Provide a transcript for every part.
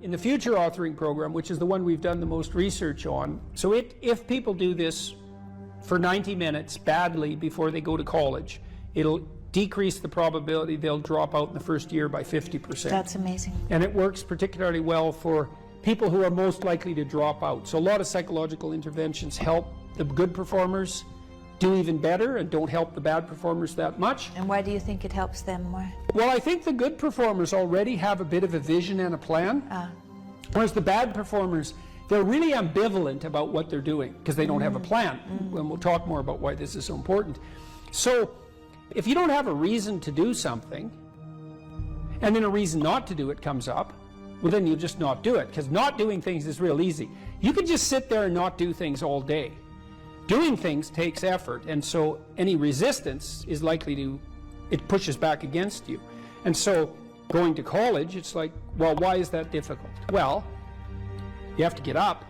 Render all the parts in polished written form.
in the future authoring program, which is the one we've done the most research on, so if people do this for 90 minutes badly before they go to college, it'll decrease the probability they'll drop out in the first year by 50%. That's amazing. And it works particularly well for people who are most likely to drop out. So a lot of psychological interventions help the good performers do even better and don't help the bad performers that much. And why do you think it helps them more? Well, I think the good performers already have a bit of a vision and a plan, whereas the bad performers, they're really ambivalent about what they're doing because they don't have a plan. And we'll talk more about why this is so important. So if you don't have a reason to do something, and then a reason not to do it comes up, well, then you just not do it, because not doing things is real easy. You could just sit there and not do things all day. Doing things takes effort, and so any resistance is likely to, it pushes back against you. And so going to college, it's like, well, why is that difficult? Well, you have to get up,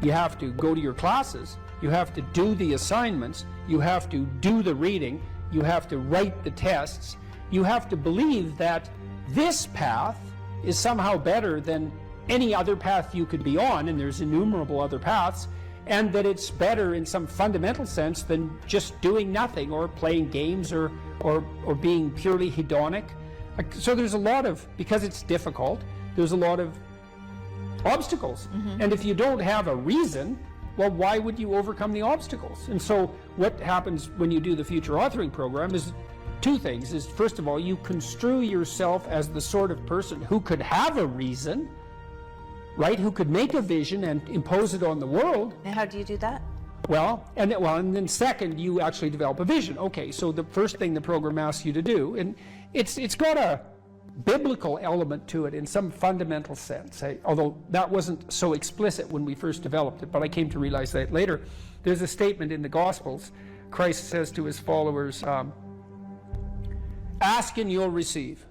you have to go to your classes, you have to do the assignments, you have to do the reading, you have to write the tests, you have to believe that this path is somehow better than any other path you could be on, and there's innumerable other paths, and that it's better in some fundamental sense than just doing nothing or playing games or being purely hedonic. So there's a lot of, because it's difficult, there's a lot of obstacles. And if you don't have a reason, well, why would you overcome the obstacles? And so what happens when you do the future authoring program is two things. Is first of all, you construe yourself as the sort of person who could have a reason, right? Who could make a vision and impose it on the world. And how do you do that? Well, and then second, you actually develop a vision. Okay, so the first thing the program asks you to do, and it's got a biblical element to it in some fundamental sense, although that wasn't so explicit when we first developed it, but I came to realize that later. There's a statement in the Gospels. Christ says to his followers, ask and you'll receive.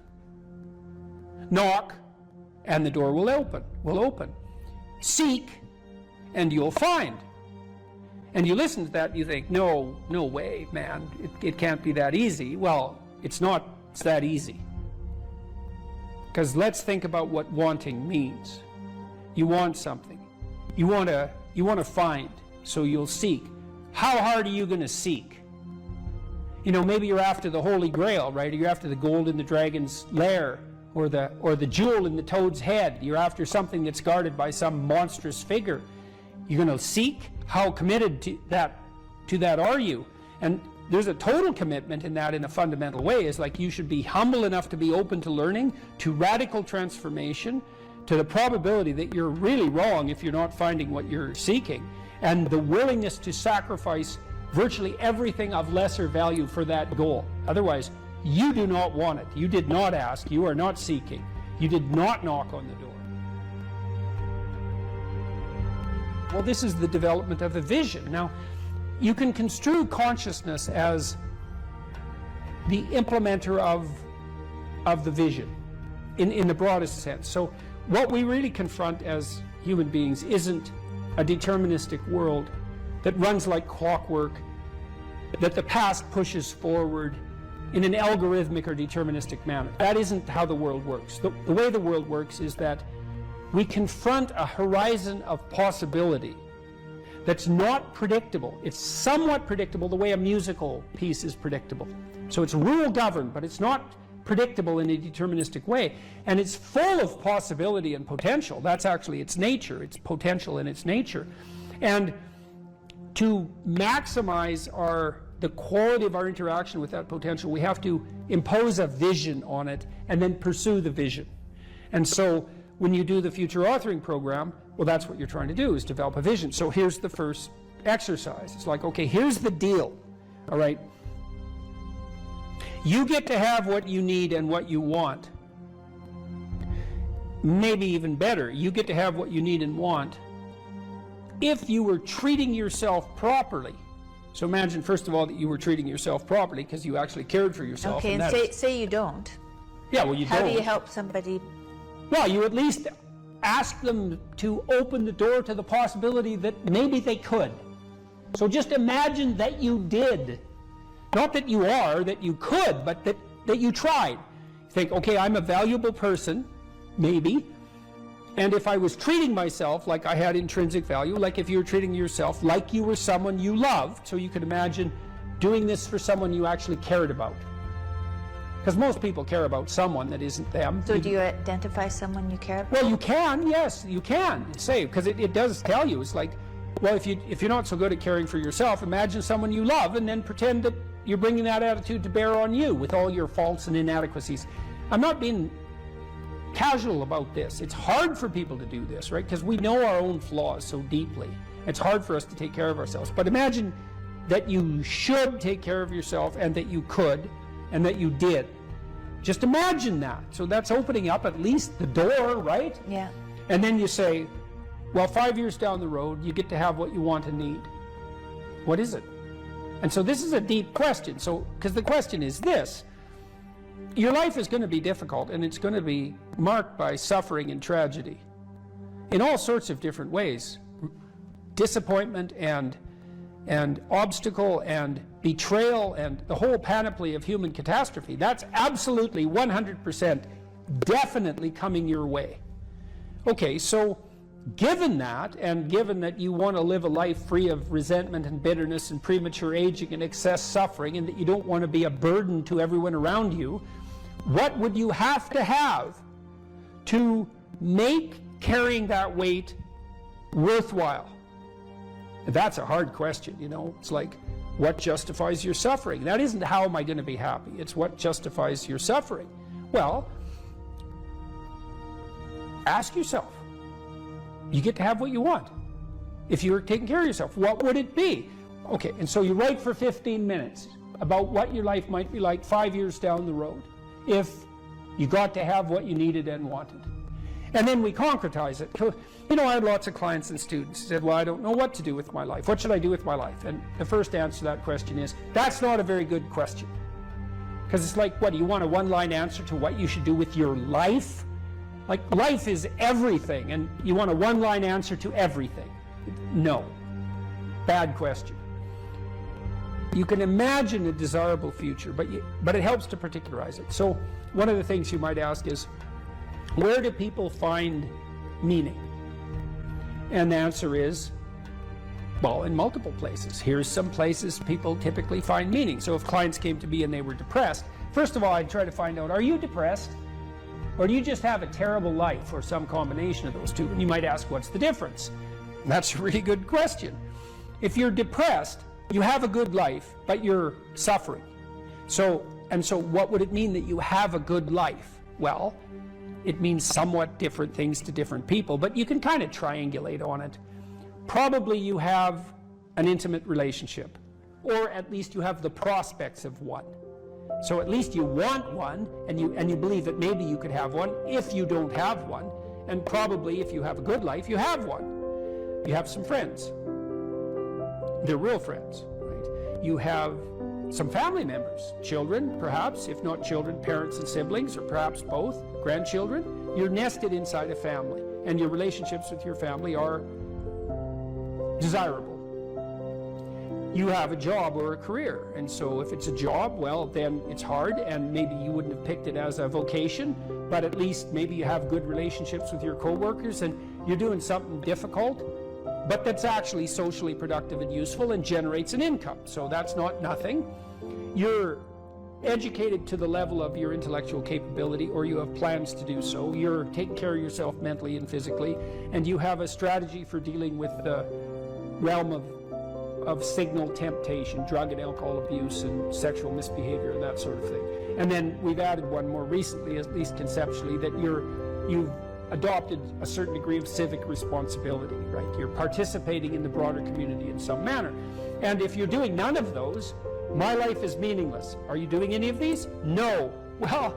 Knock and the door will open. Seek and you'll find. And you listen to that and you think, no way, man, it can't be that easy. Well, it's that easy. Because let's think about what wanting means. You want something. You want to find, so you'll seek. How hard are you going to seek? You know, maybe you're after the Holy Grail, right? Or you're after the gold in the dragon's lair, or the jewel in the toad's head. You're after something that's guarded by some monstrous figure. You're going to seek? How committed to that are you? And there's a total commitment in that in a fundamental way. Is like you should be humble enough to be open to learning, to radical transformation, to the probability that you're really wrong if you're not finding what you're seeking, and the willingness to sacrifice virtually everything of lesser value for that goal. Otherwise, you do not want it. You did not ask. You are not seeking. You did not knock on the door. Well, this is the development of a vision. Now, you can construe consciousness as the implementer of the vision in the broadest sense. So what we really confront as human beings isn't a deterministic world that runs like clockwork, that the past pushes forward in an algorithmic or deterministic manner. That isn't how the world works. The way the world works is that we confront a horizon of possibility that's not predictable. It's somewhat predictable the way a musical piece is predictable. So it's rule governed, but it's not predictable in a deterministic way. And it's full of possibility and potential. That's actually its nature. It's potential in its nature. And to maximize the quality of our interaction with that potential, we have to impose a vision on it and then pursue the vision. And so when you do the future authoring program, well, that's what you're trying to do, is develop a vision. So here's the first exercise. It's like, okay, here's the deal, all right? You get to have what you need and what you want. Maybe even better, you get to have what you need and want if you were treating yourself properly. So imagine, first of all, that you were treating yourself properly because you actually cared for yourself. Okay, and say you don't. Yeah, well, you don't. How do you help somebody? Well, you at least ask them to open the door to the possibility that maybe they could. So just imagine that you did. Not that you are, that you could, but that you tried. Think, okay, I'm a valuable person, maybe. And if I was treating myself like I had intrinsic value, like if you were treating yourself like you were someone you loved, so you could imagine doing this for someone you actually cared about. Because most people care about someone that isn't them. So do you identify someone you care about? Well, you can, yes, you can say, because it does tell you. It's like, well, if you're not so good at caring for yourself, imagine someone you love and then pretend that you're bringing that attitude to bear on you with all your faults and inadequacies. I'm not being casual about this. It's hard for people to do this, right? Because we know our own flaws so deeply. It's hard for us to take care of ourselves. But imagine that you should take care of yourself and that you could and that you did. Just imagine that. So that's opening up at least the door, right? Yeah. And then you say, well, 5 years down the road, you get to have what you want and need. What is it? And so this is a deep question. So, because the question is this: your life is going to be difficult, and it's going to be marked by suffering and tragedy in all sorts of different ways. Disappointment and obstacle and betrayal and the whole panoply of human catastrophe. That's absolutely 100% definitely coming your way. Okay, so given that, and given that you want to live a life free of resentment and bitterness and premature aging and excess suffering, and that you don't want to be a burden to everyone around you, what would you have to make carrying that weight worthwhile? That's a hard question, you know. It's like, what justifies your suffering? That isn't how am I going to be happy. It's what justifies your suffering. Well, ask yourself. You get to have what you want. If you were taking care of yourself, what would it be? Okay, and so you write for 15 minutes about what your life might be like 5 years down the road if you got to have what you needed and wanted. And then we concretize it. You know, I had lots of clients and students who said, well, I don't know what to do with my life. What should I do with my life? And the first answer to that question is, that's not a very good question. Because it's like, what, do you want a one-line answer to what you should do with your life? Like, life is everything, and you want a one-line answer to everything. No. Bad question. You can imagine a desirable future, but it helps to particularize it. So one of the things you might ask is, where do people find meaning? And the answer is, well, in multiple places. Here's some places people typically find meaning. So if clients came to me and they were depressed, first of all, I'd try to find out, are you depressed? Or do you just have a terrible life, or some combination of those two? And you might ask, what's the difference? And that's a really good question. If you're depressed, you have a good life, but you're suffering. So what would it mean that you have a good life? Well, it means somewhat different things to different people, but you can kind of triangulate on it. Probably you have an intimate relationship, or at least you have the prospects of one. So at least you want one, and you believe that maybe you could have one if you don't have one, and probably if you have a good life, you have one. You have some friends. They're real friends, right? You have some family members, children, perhaps, if not children, parents and siblings, or perhaps both, grandchildren. You're nested inside a family, and your relationships with your family are desirable. You have a job or a career, and so if it's a job, well, then it's hard, and maybe you wouldn't have picked it as a vocation, but at least maybe you have good relationships with your coworkers, and you're doing something difficult, but that's actually socially productive and useful and generates an income. So that's not nothing. You're educated to the level of your intellectual capability, or you have plans to do so. You're taking care of yourself mentally and physically, and you have a strategy for dealing with the realm of signal temptation, drug and alcohol abuse and sexual misbehavior and that sort of thing. And then we've added one more recently, at least conceptually, that you've adopted a certain degree of civic responsibility, right? You're participating in the broader community in some manner. And if you're doing none of those, my life is meaningless. Are you doing any of these? No. Well,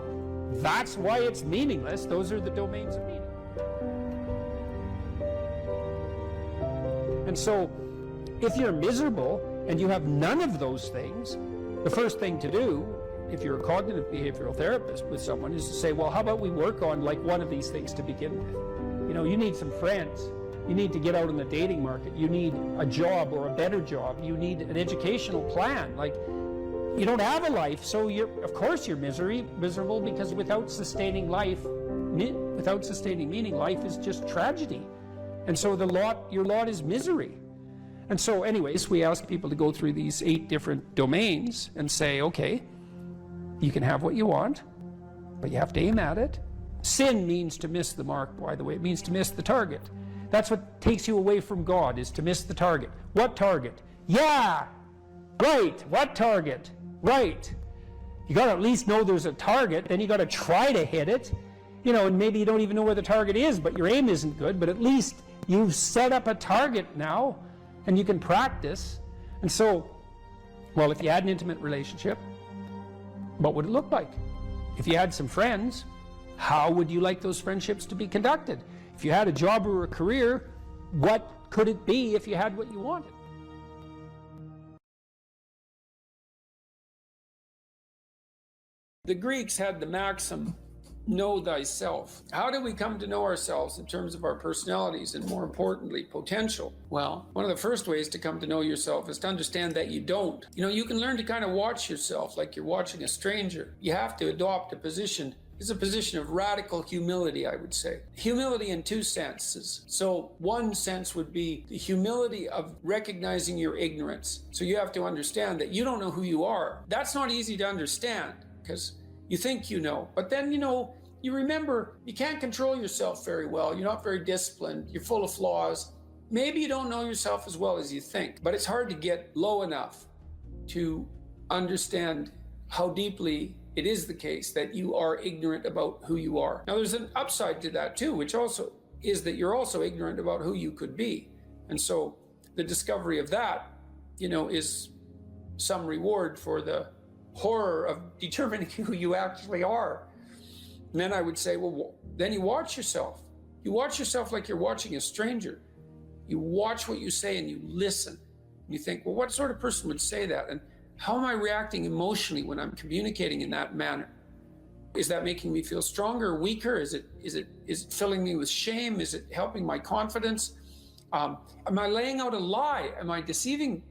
that's why it's meaningless. Those are the domains of meaning. And so, if you're miserable and you have none of those things, the first thing to do, if you're a cognitive behavioral therapist with someone, is to say, well, how about we work on like one of these things to begin with? You know, you need some friends. You need to get out in the dating market. You need a job or a better job. You need an educational plan. Like, you don't have a life, so of course you're miserable, because without sustaining life, Without sustaining meaning, life is just tragedy. And so your lot is misery. And so anyways, we ask people to go through these 8 different domains and say, okay, you can have what you want, but you have to aim at it. Sin means to miss the mark, by the way. It means to miss the target. That's what takes you away from God, is to miss the target. What target? Yeah, right. What target? Right. You got to at least know there's a target, then you got to try to hit it. And maybe you don't even know where the target is, but your aim isn't good, but at least you've set up a target now, and you can practice. And so, well, if you had an intimate relationship, what would it look like? If you had some friends, how would you like those friendships to be conducted? If you had a job or a career, what could it be if you had what you wanted? The Greeks had the maxim, know thyself. How do we come to know ourselves in terms of our personalities and, more importantly, potential? Well, one of the first ways to come to know yourself is to understand that you don't. You can learn to kind of watch yourself like you're watching a stranger. You have to adopt a position. It's a position of radical humility, I would say. Humility in 2 senses. So one sense would be the humility of recognizing your ignorance. So you have to understand that you don't know who you are. That's not easy to understand, because you think you know, but then you remember you can't control yourself very well. You're not very disciplined. You're full of flaws. Maybe you don't know yourself as well as you think, but it's hard to get low enough to understand how deeply it is the case that you are ignorant about who you are. Now, there's an upside to that too, which also is that you're also ignorant about who you could be. And so the discovery of that, is some reward for the horror of determining who you actually are. And then I would say, well, then you watch yourself. You watch yourself like you're watching a stranger. You watch what you say and you listen. And you think, well, what sort of person would say that? And how am I reacting emotionally when I'm communicating in that manner? Is that making me feel stronger or weaker? Is it filling me with shame? Is it helping my confidence? Am I laying out a lie? Am I deceiving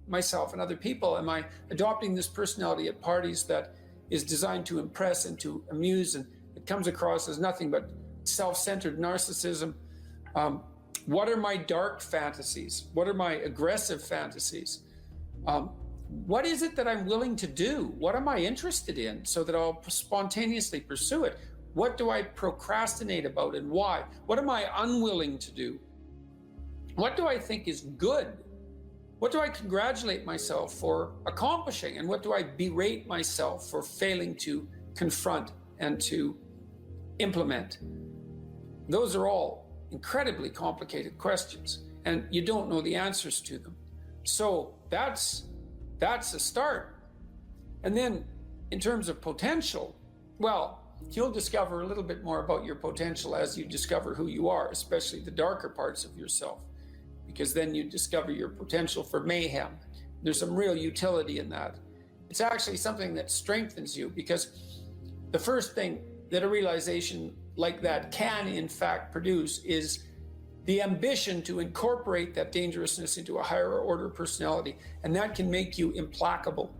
myself and other people? Am I adopting this personality at parties that is designed to impress and to amuse, and it comes across as nothing but self-centered narcissism? What are my dark fantasies? What are my aggressive fantasies? What is it that I'm willing to do? What am I interested in so that I'll spontaneously pursue it? What do I procrastinate about and why? What am I unwilling to do? What do I think is good? What do I congratulate myself for accomplishing? And what do I berate myself for failing to confront and to implement? Those are all incredibly complicated questions, and you don't know the answers to them. So that's a start. And then in terms of potential, well, you'll discover a little bit more about your potential as you discover who you are, especially the darker parts of yourself, because then you discover your potential for mayhem. There's some real utility in that. It's actually something that strengthens you, because the first thing that a realization like that can in fact produce is the ambition to incorporate that dangerousness into a higher order personality. And that can make you implacable.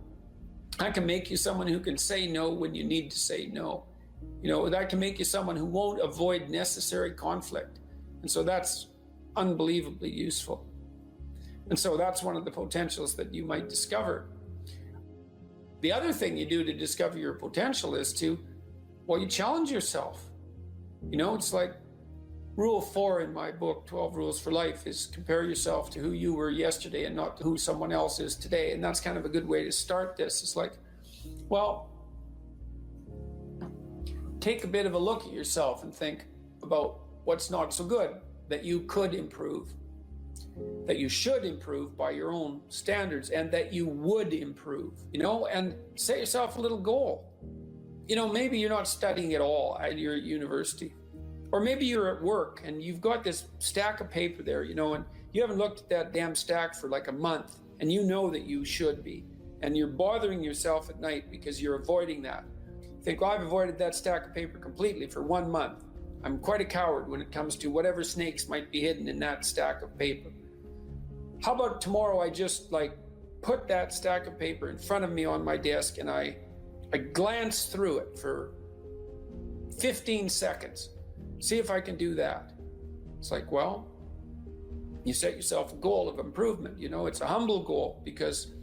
That can make you someone who can say no when you need to say no. That can make you someone who won't avoid necessary conflict. And so that's unbelievably useful. And so that's one of the potentials that you might discover. The other thing you do to discover your potential is you challenge yourself. It's like Rule 4 in my book, 12 Rules for Life, is compare yourself to who you were yesterday and not to who someone else is today. And that's kind of a good way to start this. It's like, well, take a bit of a look at yourself and think about what's not so good that you could improve, that you should improve by your own standards, and that you would improve, and set yourself a little goal. Maybe you're not studying at all at your university. Or maybe you're at work and you've got this stack of paper there, and you haven't looked at that damn stack for like a month, and you know that you should be. And you're bothering yourself at night because you're avoiding that. You think, well, I've avoided that stack of paper completely for 1 month. I'm quite a coward when it comes to whatever snakes might be hidden in that stack of paper. How about tomorrow I just put that stack of paper in front of me on my desk and I glance through it for 15 seconds. See if I can do that. It's like, well, you set yourself a goal of improvement. It's a humble goal, because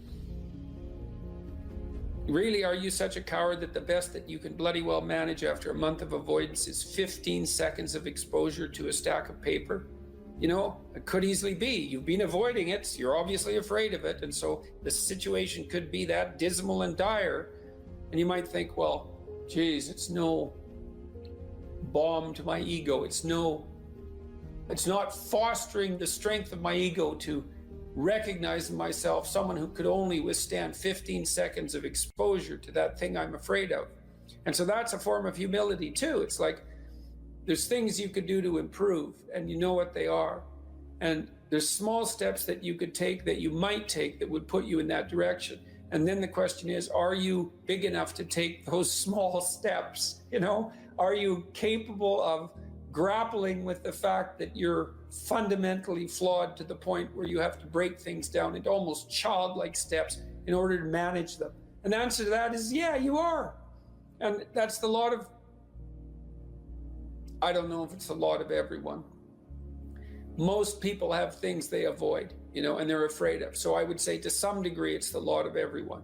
really, are you such a coward that the best that you can bloody well manage after a month of avoidance is 15 seconds of exposure to a stack of paper? It could easily be. You've been avoiding it. You're obviously afraid of it. And so the situation could be that dismal and dire. And you might think, well, geez, it's no balm to my ego. It's not fostering the strength of my ego to recognize in myself someone who could only withstand 15 seconds of exposure to that thing I'm afraid of. And so that's a form of humility too. It's like, there's things you could do to improve, and you know what they are. And there's small steps that you could take, that you might take, that would put you in that direction. And then the question is, are you big enough to take those small steps? Are you capable of grappling with the fact that you're fundamentally flawed to the point where you have to break things down into almost childlike steps in order to manage them? And the answer to that is, yeah, you are. And that's the lot of, I don't know if it's the lot of everyone. Most people have things they avoid, and they're afraid of. So I would say to some degree, it's the lot of everyone.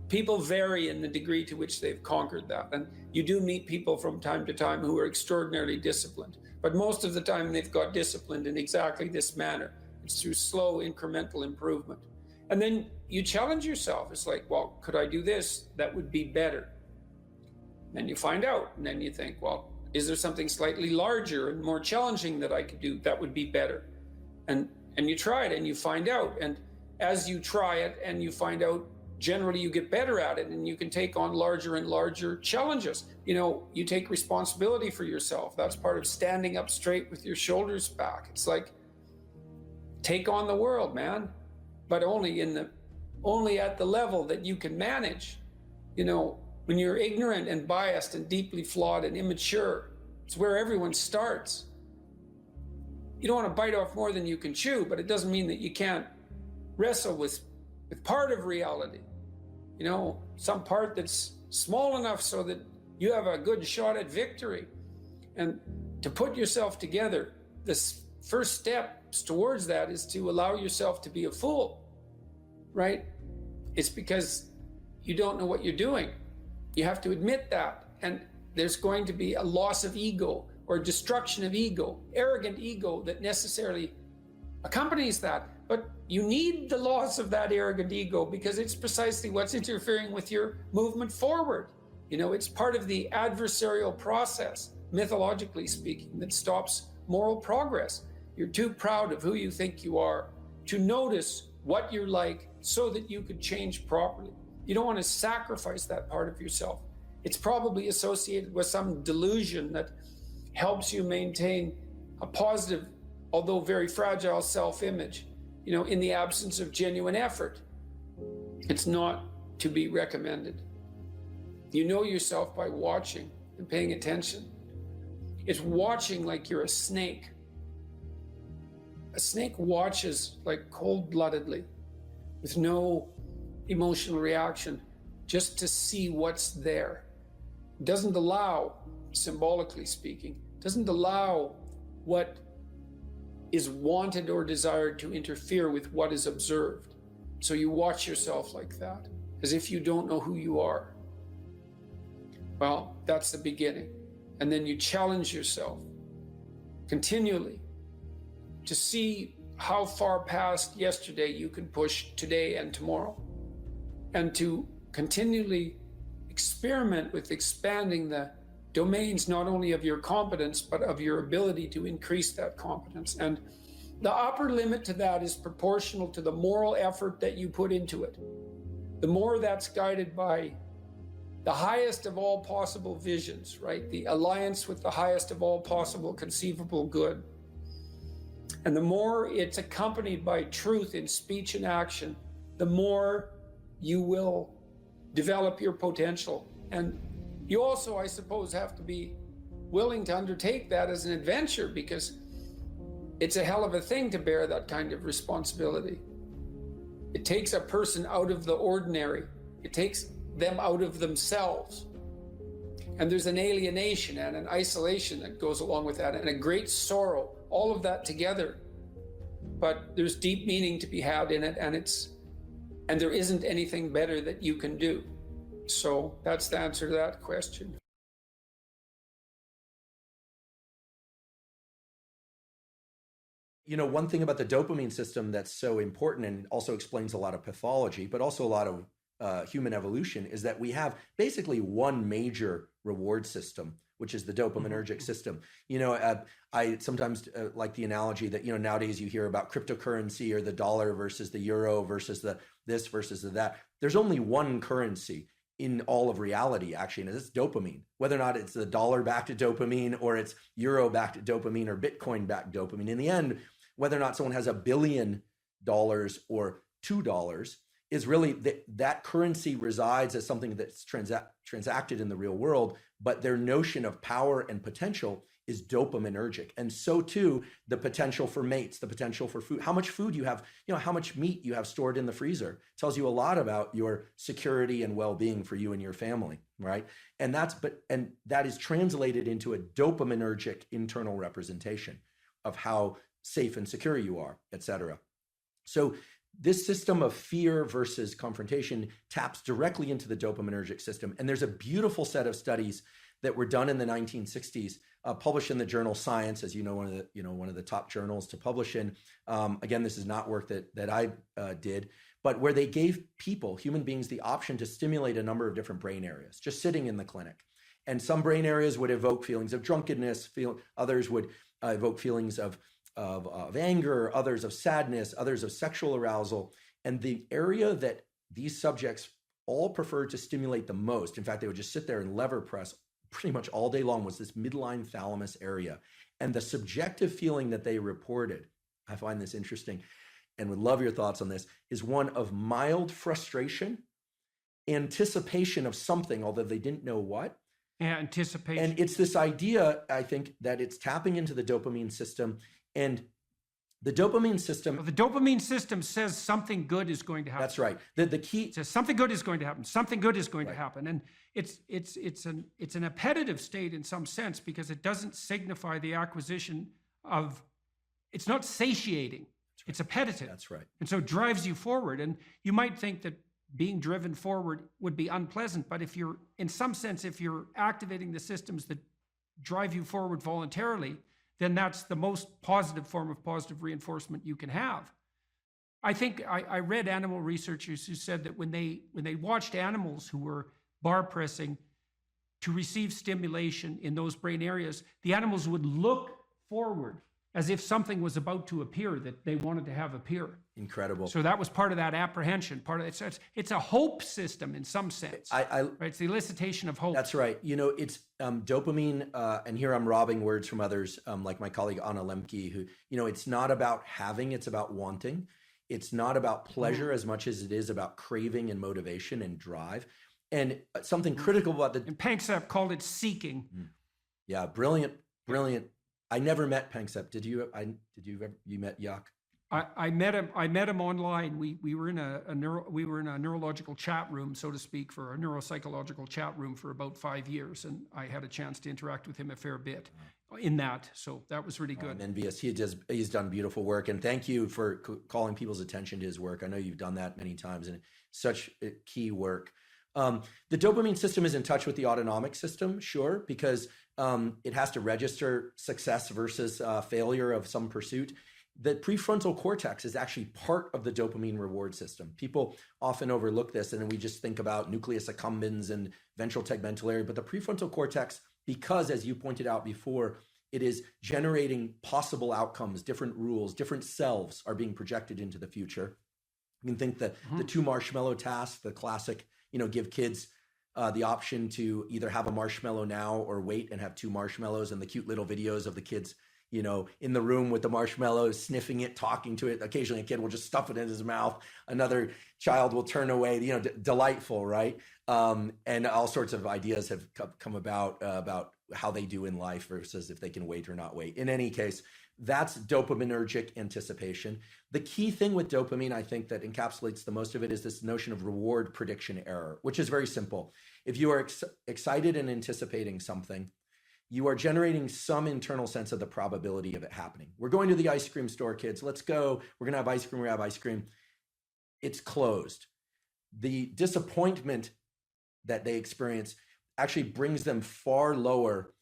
People vary in the degree to which they've conquered that. And you do meet people from time to time who are extraordinarily disciplined. But most of the time, they've got disciplined in exactly this manner. It's through slow, incremental improvement. And then you challenge yourself. It's like, well, could I do this? That would be better. Then you find out. And then you think, well, is there something slightly larger and more challenging that I could do that would be better? And you try it and you find out. And as you try it and you find out, generally you get better at it, and you can take on larger and larger challenges. You take responsibility for yourself. That's part of standing up straight with your shoulders back. It's like, take on the world, man, but only at the level that you can manage. When you're ignorant and biased and deeply flawed and immature, it's where everyone starts. You don't want to bite off more than you can chew, but it doesn't mean that you can't wrestle with part of reality. Some part that's small enough so that you have a good shot at victory. And to put yourself together, this first steps towards that is to allow yourself to be a fool, right? It's because you don't know what you're doing. You have to admit that. And there's going to be a loss of ego or destruction of ego, arrogant ego that necessarily accompanies that. But you need the loss of that arrogant ego, because it's precisely what's interfering with your movement forward. It's part of the adversarial process, mythologically speaking, that stops moral progress. You're too proud of who you think you are to notice what you're like so that you could change properly. You don't want to sacrifice that part of yourself. It's probably associated with some delusion that helps you maintain a positive, although very fragile self-image, in the absence of genuine effort. It's not to be recommended. You know yourself by watching and paying attention. It's watching like you're a snake. A snake watches like cold-bloodedly, with no emotional reaction, just to see what's there. It doesn't allow, symbolically speaking, doesn't allow what is wanted or desired to interfere with what is observed. So you watch yourself like that, as if you don't know who you are. Well, that's the beginning. And then you challenge yourself continually to see how far past yesterday you can push today and tomorrow, and to continually experiment with expanding the domains not only of your competence, but of your ability to increase that competence. And the upper limit to that is proportional to the moral effort that you put into it. The more that's guided by the highest of all possible visions, right? The alliance with the highest of all possible conceivable good. And the more it's accompanied by truth in speech and action, the more you will develop your potential. And you also, I suppose, have to be willing to undertake that as an adventure, because it's a hell of a thing to bear that kind of responsibility. It takes a person out of the ordinary. It takes them out of themselves. And there's an alienation and an isolation that goes along with that, and a great sorrow, all of that together. But there's deep meaning to be had in it, and there isn't anything better that you can do. So that's the answer to that question. You know, one thing about the dopamine system that's so important and also explains a lot of pathology, but also a lot of human evolution, is that we have basically one major reward system, which is the dopaminergic system. You know, I sometimes like the analogy that, you know, nowadays you hear about cryptocurrency or the dollar versus the euro versus the this versus the that. There's only one currency in all of reality, actually, and it's dopamine. Whether or not it's the dollar backed to dopamine or it's euro backed to dopamine or Bitcoin backed dopamine, in the end, whether or not someone has $1 billion or $2 is really that currency resides as something that's transacted in the real world, but their notion of power and potential is dopaminergic. And so too, the potential for mates, the potential for food, how much food you have, you know, how much meat you have stored in the freezer tells you a lot about your security and well-being for you and your family, right? And that is translated into a dopaminergic internal representation of how safe and secure you are, et cetera. So this system of fear versus confrontation taps directly into the dopaminergic system. And there's a beautiful set of studies that were done in the 1960s, published in the journal Science, as you know, one of the top journals to publish in. Again, this is not work that I did, but where they gave people, human beings, the option to stimulate a number of different brain areas, just sitting in the clinic. And some brain areas would evoke feelings of drunkenness, others would evoke feelings of anger, others of sadness, others of sexual arousal. And the area that these subjects all preferred to stimulate the most, in fact, they would just sit there and lever press pretty much all day long, was this midline thalamus area. And the subjective feeling that they reported, I find this interesting and would love your thoughts on this, is one of mild frustration, anticipation of something, although they didn't know what. Yeah, anticipation. And it's this idea, I think, that it's tapping into the dopamine system. And the dopamine system... Well, the dopamine system says something good is going to happen. That's right. The key... It says something good is going to happen. Something good is going to happen. And it's an appetitive state in some sense, because it doesn't signify the acquisition of... It's not satiating. Right. It's appetitive. That's right. And so it drives you forward. And you might think that being driven forward would be unpleasant, but if you're, in some sense, if you're activating the systems that drive you forward voluntarily, then that's the most positive form of positive reinforcement you can have. I think I read animal researchers who said that when they watched animals who were bar pressing to receive stimulation in those brain areas, the animals would look forward as if something was about to appear that they wanted to have appear. Incredible. So that was part of that apprehension, part of it. So it's a hope system in some sense. Right? It's the elicitation of hope. That's right. You know, it's dopamine, and here I'm robbing words from others, like my colleague Anna Lemke, who, you know, it's not about having, it's about wanting. It's not about pleasure as much as it is about craving and motivation and drive. And something critical about the... And Panksepp called it seeking. Yeah, brilliant. I never met Panksepp. Did you? You met Yak? I met him online. We were in a neurological chat room, so to speak, for a neuropsychological chat room for about 5 years, and I had a chance to interact with him a fair bit in that. So that was really good. I'm envious. He's done beautiful work, and thank you for calling people's attention to his work. I know you've done that many times, and such key work. The dopamine system is in touch with the autonomic system, sure, because it has to register success versus failure of some pursuit. The prefrontal cortex is actually part of the dopamine reward system. People often overlook this, and then we just think about nucleus accumbens and ventral tegmental area. But the prefrontal cortex, because as you pointed out before, it is generating possible outcomes, different rules, different selves are being projected into the future. You can think that the 2 marshmallow task, the classic, you know, give kids the option to either have a marshmallow now or wait and have 2 marshmallows, and the cute little videos of the kids, you know, in the room with the marshmallows, sniffing it, talking to it. Occasionally a kid will just stuff it in his mouth. Another child will turn away, you know, delightful, right? And all sorts of ideas have come about how they do in life versus if they can wait or not wait. In any case, that's dopaminergic anticipation. The key thing with dopamine, I think, that encapsulates the most of it is this notion of reward prediction error, which is very simple. If you are excited and anticipating something, you are generating some internal sense of the probability of it happening. We're going to the ice cream store, kids. Let's go. We're going to have ice cream. We have ice cream. It's closed. The disappointment that they experience actually brings them far lower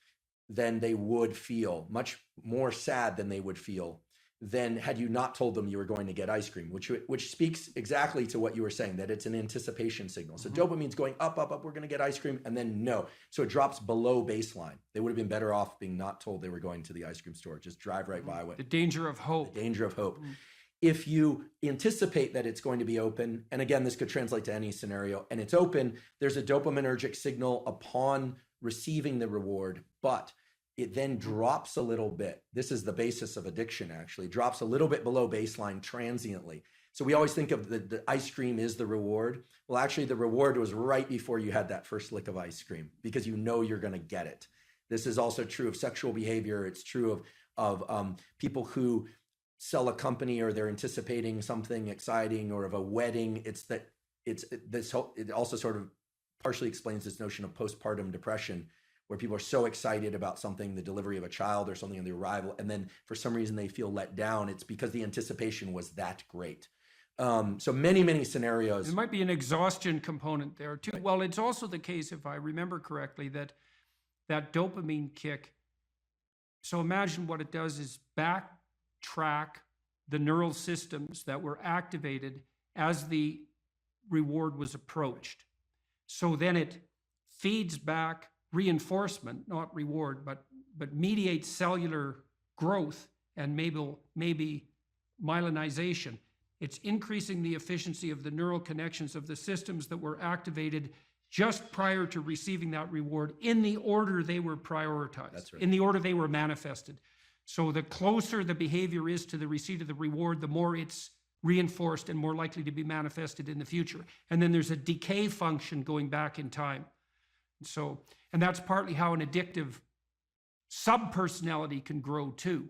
than they would feel, much more sad than they would feel than had you not told them you were going to get ice cream, which speaks exactly to what you were saying, that it's an anticipation signal. So dopamine's going up, up, up, we're going to get ice cream, and then no. So it drops below baseline. They would have been better off being not told they were going to the ice cream store. Just drive right by it. The danger of hope. The danger of hope. If you anticipate that it's going to be open, and again, this could translate to any scenario, and it's open, there's a dopaminergic signal upon receiving the reward, but it then drops a little bit. This is the basis of addiction, actually. Drops a little bit below baseline transiently. So we always think of the ice cream is the reward. Well, actually, the reward was right before you had that first lick of ice cream because you know you're going to get it. This is also true of sexual behavior. It's true of people who sell a company or they're anticipating something exciting, or of a wedding. It also sort of partially explains this notion of postpartum depression, where people are so excited about something, the delivery of a child or something, and the arrival, and then for some reason they feel let down. It's because the anticipation was that great. So many scenarios. There might be an exhaustion component there too. Right. Well, it's also the case, if I remember correctly, that dopamine kick. So imagine what it does is backtrack the neural systems that were activated as the reward was approached. So then it feeds back reinforcement, not reward, but mediates cellular growth and maybe myelinization. It's increasing the efficiency of the neural connections of the systems that were activated just prior to receiving that reward in the order they were prioritized. That's right. In the order they were manifested. So the closer the behavior is to the receipt of the reward, the more it's reinforced and more likely to be manifested in the future. And then there's a decay function going back in time. So, and that's partly how an addictive subpersonality can grow too,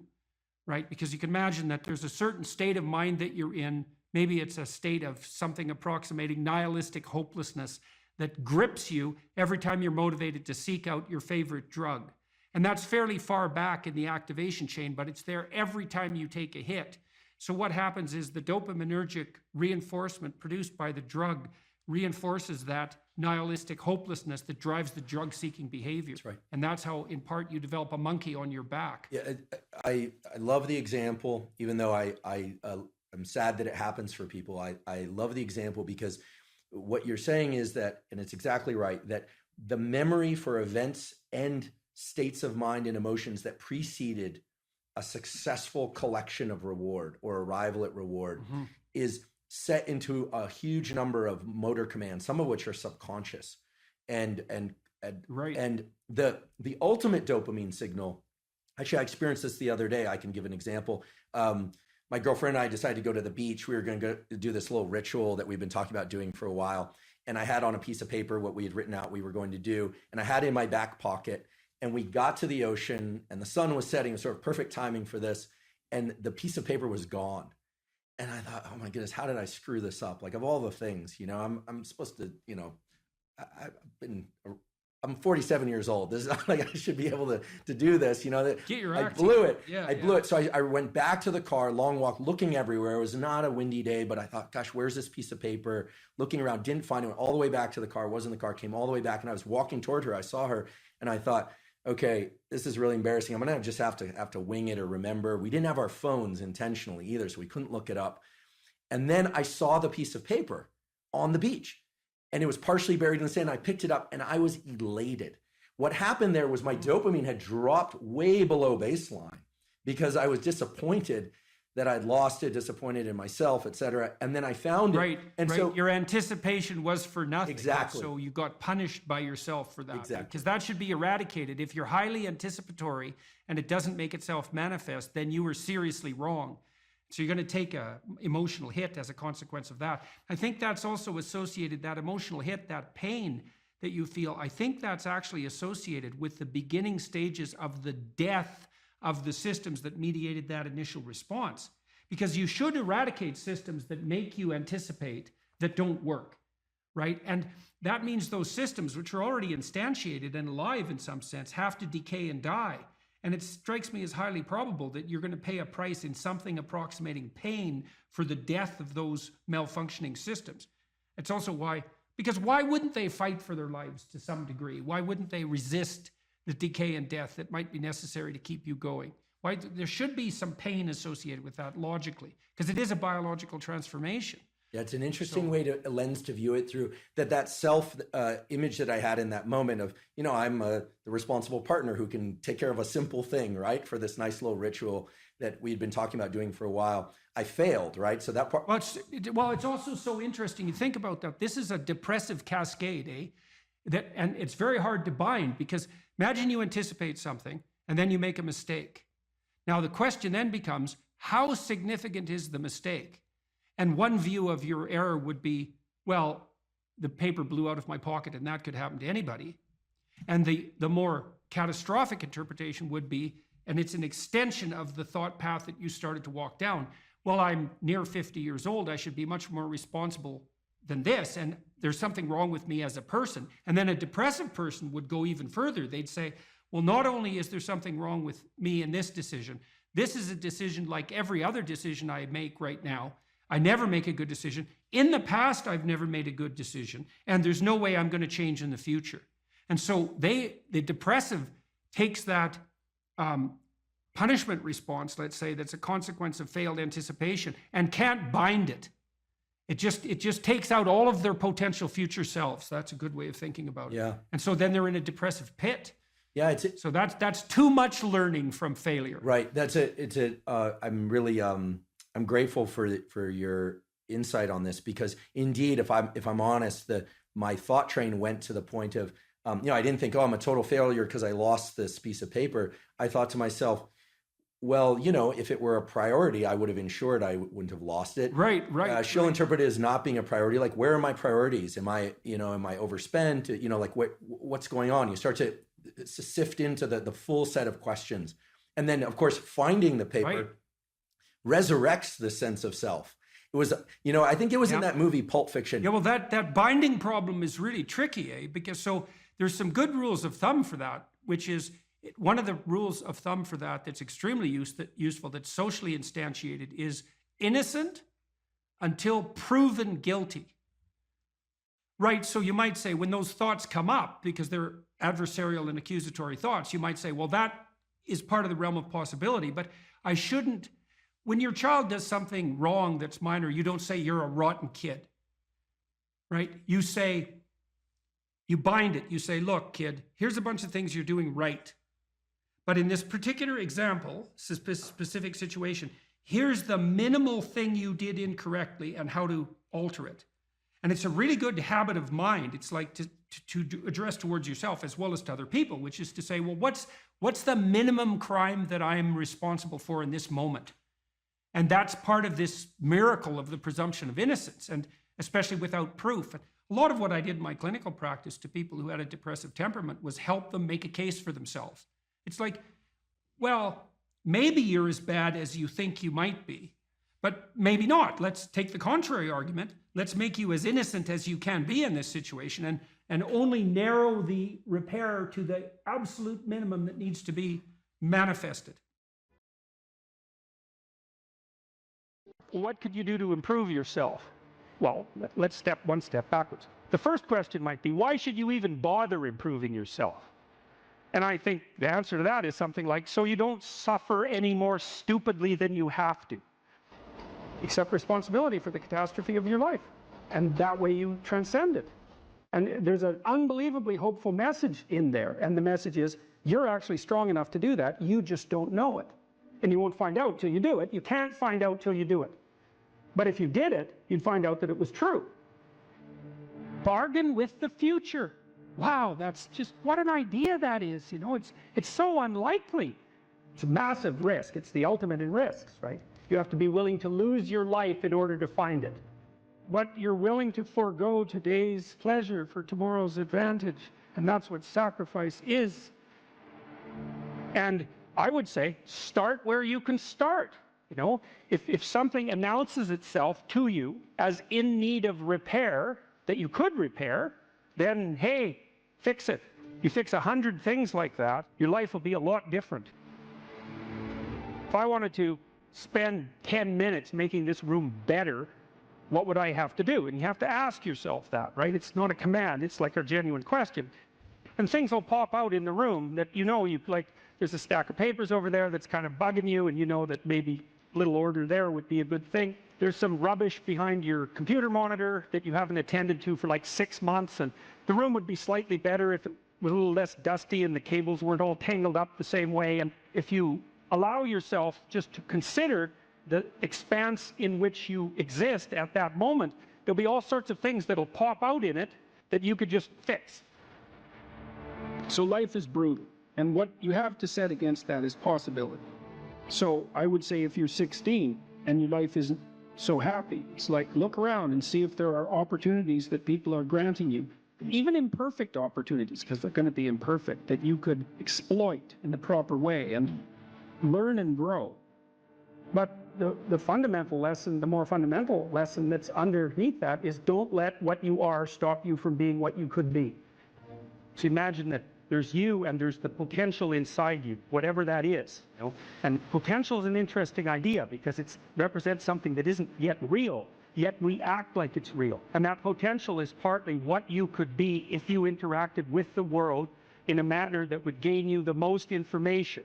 right? Because you can imagine that there's a certain state of mind that you're in. Maybe it's a state of something approximating nihilistic hopelessness that grips you every time you're motivated to seek out your favorite drug. And that's fairly far back in the activation chain, but it's there every time you take a hit. So what happens is the dopaminergic reinforcement produced by the drug reinforces that nihilistic hopelessness that drives the drug-seeking behavior. That's right. And that's how, in part, you develop a monkey on your back. Yeah, I love the example, even though I'm sad that it happens for people. I love the example because what you're saying is that, and it's exactly right, that the memory for events and states of mind and emotions that preceded a successful collection of reward or arrival at reward is set into a huge number of motor commands, some of which are subconscious. And right. And the ultimate dopamine signal, actually I experienced this the other day. I can give an example. My girlfriend and I decided to go to the beach. We were going to go do this little ritual that we've been talking about doing for a while. And I had on a piece of paper what we had written out we were going to do. And I had it in my back pocket. And we got to the ocean and the sun was setting, sort of perfect timing for this. And the piece of paper was gone. And I thought, oh my goodness, how did I screw this up? Like, of all the things, I'm supposed to, I'm 47 years old. This is not like I should be able to do this, Get your I act blew it. Yeah, I blew it. So I went back to the car, long walk, looking everywhere. It was not a windy day, but I thought, gosh, where's this piece of paper? Looking around, didn't find it. Went all the way back to the car, wasn't in the car, came all the way back. And I was walking toward her. I saw her and I thought, okay, this is really embarrassing. I'm going to just have to wing it or remember. We didn't have our phones intentionally either, so we couldn't look it up. And then I saw the piece of paper on the beach and it was partially buried in the sand. I picked it up and I was elated. What happened there was my dopamine had dropped way below baseline because I was disappointed that I'd lost it, disappointed in myself, et cetera. And then I found it. Right. So your anticipation was for nothing. Exactly. So you got punished by yourself for that. Exactly. Because that should be eradicated. If you're highly anticipatory and it doesn't make itself manifest, then you were seriously wrong. So you're going to take a emotional hit as a consequence of that. I think that's also associated, that emotional hit, that pain that you feel, I think that's actually associated with the beginning stages of the death of the systems that mediated that initial response. Because you should eradicate systems that make you anticipate that don't work. right? And that means those systems, which are already instantiated and alive in some sense, have to decay and die. And it strikes me as highly probable that you're going to pay a price in something approximating pain for the death of those malfunctioning systems. It's also why, because why wouldn't they fight for their lives to some degree? Why wouldn't they resist the decay and death that might be necessary to keep you going? Why, there should be some pain associated with that logically, because it is a biological transformation. Yeah, it's an interesting a lens to view it through, that self image that I had in that moment of, I'm the responsible partner who can take care of a simple thing, right? For this nice little ritual that we'd been talking about doing for a while. I failed, right? So that part. Well, it's also so interesting. You think about that. This is a depressive cascade, and it's very hard to bind, because imagine you anticipate something and then you make a mistake. Now the question then becomes, how significant is the mistake? And one view of your error would be, well, the paper blew out of my pocket and that could happen to anybody. And the more catastrophic interpretation would be, and it's an extension of the thought path that you started to walk down, well, I'm near 50 years old, I should be much more responsible than this, and there's something wrong with me as a person. And then a depressive person would go even further. They'd say, well, not only is there something wrong with me in this decision, this is a decision like every other decision I make right now. I never make a good decision. In the past, I've never made a good decision, and there's no way I'm going to change in the future. And so the depressive takes that punishment response, let's say, that's a consequence of failed anticipation, and can't bind it. It just takes out all of their potential future selves. That's a good way of thinking about it. Yeah. And so then they're in a depressive pit. Yeah. So that's too much learning from failure. Right. I'm really I'm grateful for your insight on this, because indeed, if I'm honest, my thought train went to the point of, I didn't think, I'm a total failure because I lost this piece of paper. I thought to myself, well, if it were a priority, I would have ensured I wouldn't have lost it. Right. She'll interpret it as not being a priority. Like, where are my priorities? Am I overspent? Like what's going on? You start to sift into the full set of questions. And then, of course, finding the paper resurrects the sense of self. It was, I think it was in that movie, Pulp Fiction. Yeah, well, that binding problem is really tricky, because so there's some good rules of thumb for that, which is one of the rules of thumb for that that's extremely useful, that's socially instantiated, is innocent until proven guilty. Right, so you might say when those thoughts come up, because they're adversarial and accusatory thoughts, you might say, well, that is part of the realm of possibility, but I shouldn't. When your child does something wrong that's minor, you don't say you're a rotten kid, right? You bind it. You say, look, kid, here's a bunch of things you're doing right. But in this particular example, specific situation, here's the minimal thing you did incorrectly and how to alter it. And it's a really good habit of mind. It's like to address towards yourself as well as to other people, which is to say, well, what's the minimum crime that I'm responsible for in this moment? And that's part of this miracle of the presumption of innocence, and especially without proof. A lot of what I did in my clinical practice to people who had a depressive temperament was help them make a case for themselves. It's like, well, maybe you're as bad as you think you might be, but maybe not. Let's take the contrary argument. Let's make you as innocent as you can be in this situation, and only narrow the repair to the absolute minimum that needs to be manifested. What could you do to improve yourself? Well, let's step one step backwards. The first question might be, why should you even bother improving yourself? And I think the answer to that is something like, so you don't suffer any more stupidly than you have to. Accept responsibility for the catastrophe of your life. And that way you transcend it. And there's an unbelievably hopeful message in there. And the message is, you're actually strong enough to do that. You just don't know it. And you won't find out till you do it. You can't find out till you do it. But if you did it, you'd find out that it was true. Bargain with the future. Wow, that's just, what an idea that is. It's so unlikely. It's a massive risk. It's the ultimate in risks, right? You have to be willing to lose your life in order to find it. What you're willing to forego today's pleasure for tomorrow's advantage. And that's what sacrifice is. And I would say, start where you can start. If something announces itself to you as in need of repair, that you could repair, then hey, fix it. You fix 100 things like that, your life will be a lot different. If I wanted to spend 10 minutes making this room better, what would I have to do? And you have to ask yourself that, right? It's not a command, it's like a genuine question. And things will pop out in the room that like, there's a stack of papers over there that's kind of bugging you, and you know that maybe a little order there would be a good thing. There's some rubbish behind your computer monitor that you haven't attended to for like 6 months, and the room would be slightly better if it was a little less dusty and the cables weren't all tangled up the same way. And if you allow yourself just to consider the expanse in which you exist at that moment, there'll be all sorts of things that'll pop out in it that you could just fix. So life is brutal, and what you have to set against that is possibility. So I would say if you're 16 and your life isn't so happy, it's like look around and see if there are opportunities that people are granting you, even imperfect opportunities, because they're going to be imperfect, that you could exploit in the proper way and learn and grow. But the fundamental lesson, the more fundamental lesson that's underneath that is don't let what you are stop you from being what you could be. So imagine that there's you and there's the potential inside you, whatever that is. And potential is an interesting idea because it represents something that isn't yet real, yet we act like it's real. And that potential is partly what you could be if you interacted with the world in a manner that would gain you the most information.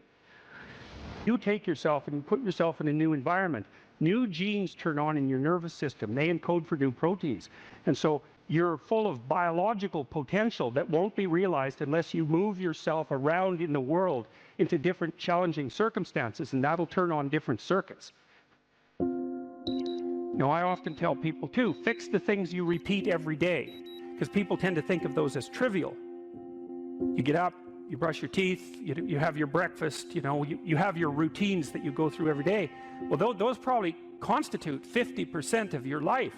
You take yourself and you put yourself in a new environment. New genes turn on in your nervous system. They encode for new proteins. And so you're full of biological potential that won't be realized unless you move yourself around in the world into different challenging circumstances, and that'll turn on different circuits. I often tell people too, fix the things you repeat every day, because people tend to think of those as trivial. You get up, you brush your teeth, you have your breakfast, you have your routines that you go through every day. Well, those probably constitute 50% of your life.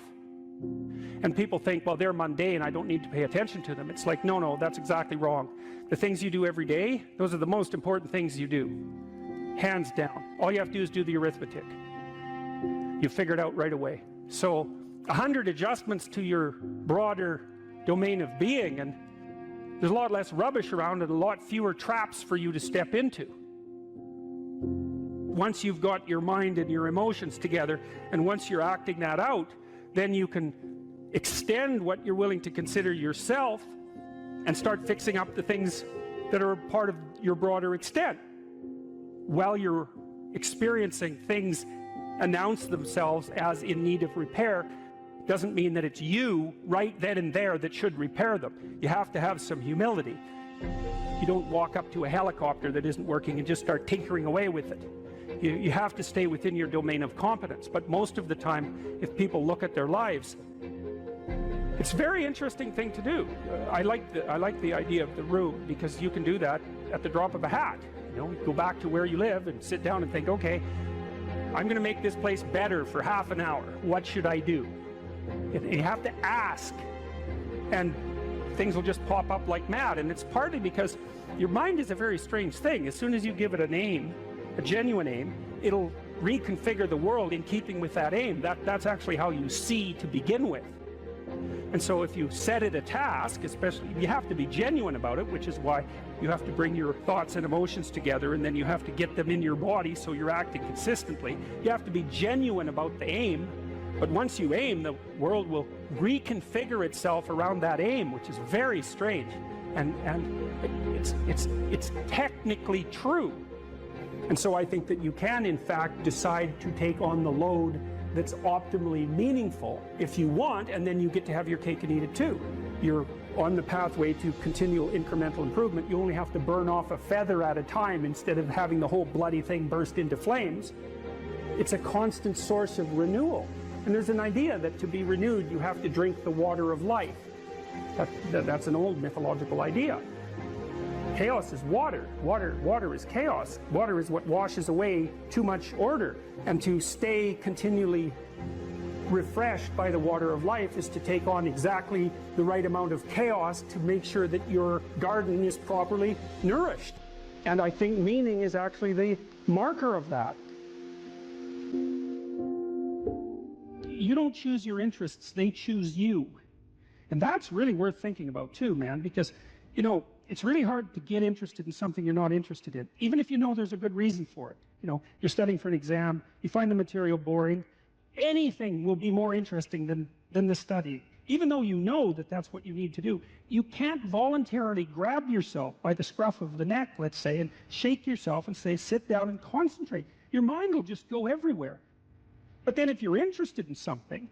And people think, well, they're mundane, I don't need to pay attention to them. It's like, no, that's exactly wrong. The things you do every day, those are the most important things you do. Hands down. All you have to do is do the arithmetic. You figure it out right away. So 100 adjustments to your broader domain of being, and there's a lot less rubbish around and a lot fewer traps for you to step into. Once you've got your mind and your emotions together, and once you're acting that out, then you can extend what you're willing to consider yourself and start fixing up the things that are part of your broader extent. While you're experiencing things announce themselves as in need of repair, doesn't mean that it's you right then and there that should repair them. You have to have some humility. You don't walk up to a helicopter that isn't working and just start tinkering away with it. You have to stay within your domain of competence. But most of the time, if people look at their lives, it's a very interesting thing to do. I like the idea of the room, because you can do that at the drop of a hat. Go back to where you live and sit down and think, okay, I'm going to make this place better for half an hour. What should I do? You have to ask, and things will just pop up like mad. And it's partly because your mind is a very strange thing. As soon as you give it a name, a genuine aim, it'll reconfigure the world in keeping with that aim. That's actually how you see to begin with. And so if you set it a task, especially, you have to be genuine about it, which is why you have to bring your thoughts and emotions together, and then you have to get them in your body so you're acting consistently. You have to be genuine about the aim, but once you aim, the world will reconfigure itself around that aim, which is very strange. And it's technically true. And so I think that you can, in fact, decide to take on the load that's optimally meaningful if you want, and then you get to have your cake and eat it too. You're on the pathway to continual incremental improvement. You only have to burn off a feather at a time instead of having the whole bloody thing burst into flames. It's a constant source of renewal. And there's an idea that to be renewed, you have to drink the water of life. That's an old mythological idea. Chaos is water. Water is chaos. Water is what washes away too much order. And to stay continually refreshed by the water of life is to take on exactly the right amount of chaos to make sure that your garden is properly nourished. And I think meaning is actually the marker of that. You don't choose your interests, they choose you. And that's really worth thinking about too, man, because, you know, it's really hard to get interested in something you're not interested in, even if you know there's a good reason for it. You know, you're studying for an exam, you find the material boring, anything will be more interesting than the study. Even though you know that that's what you need to do, you can't voluntarily grab yourself by the scruff of the neck, let's say, and shake yourself and say, sit down and concentrate. Your mind will just go everywhere. But then if you're interested in something,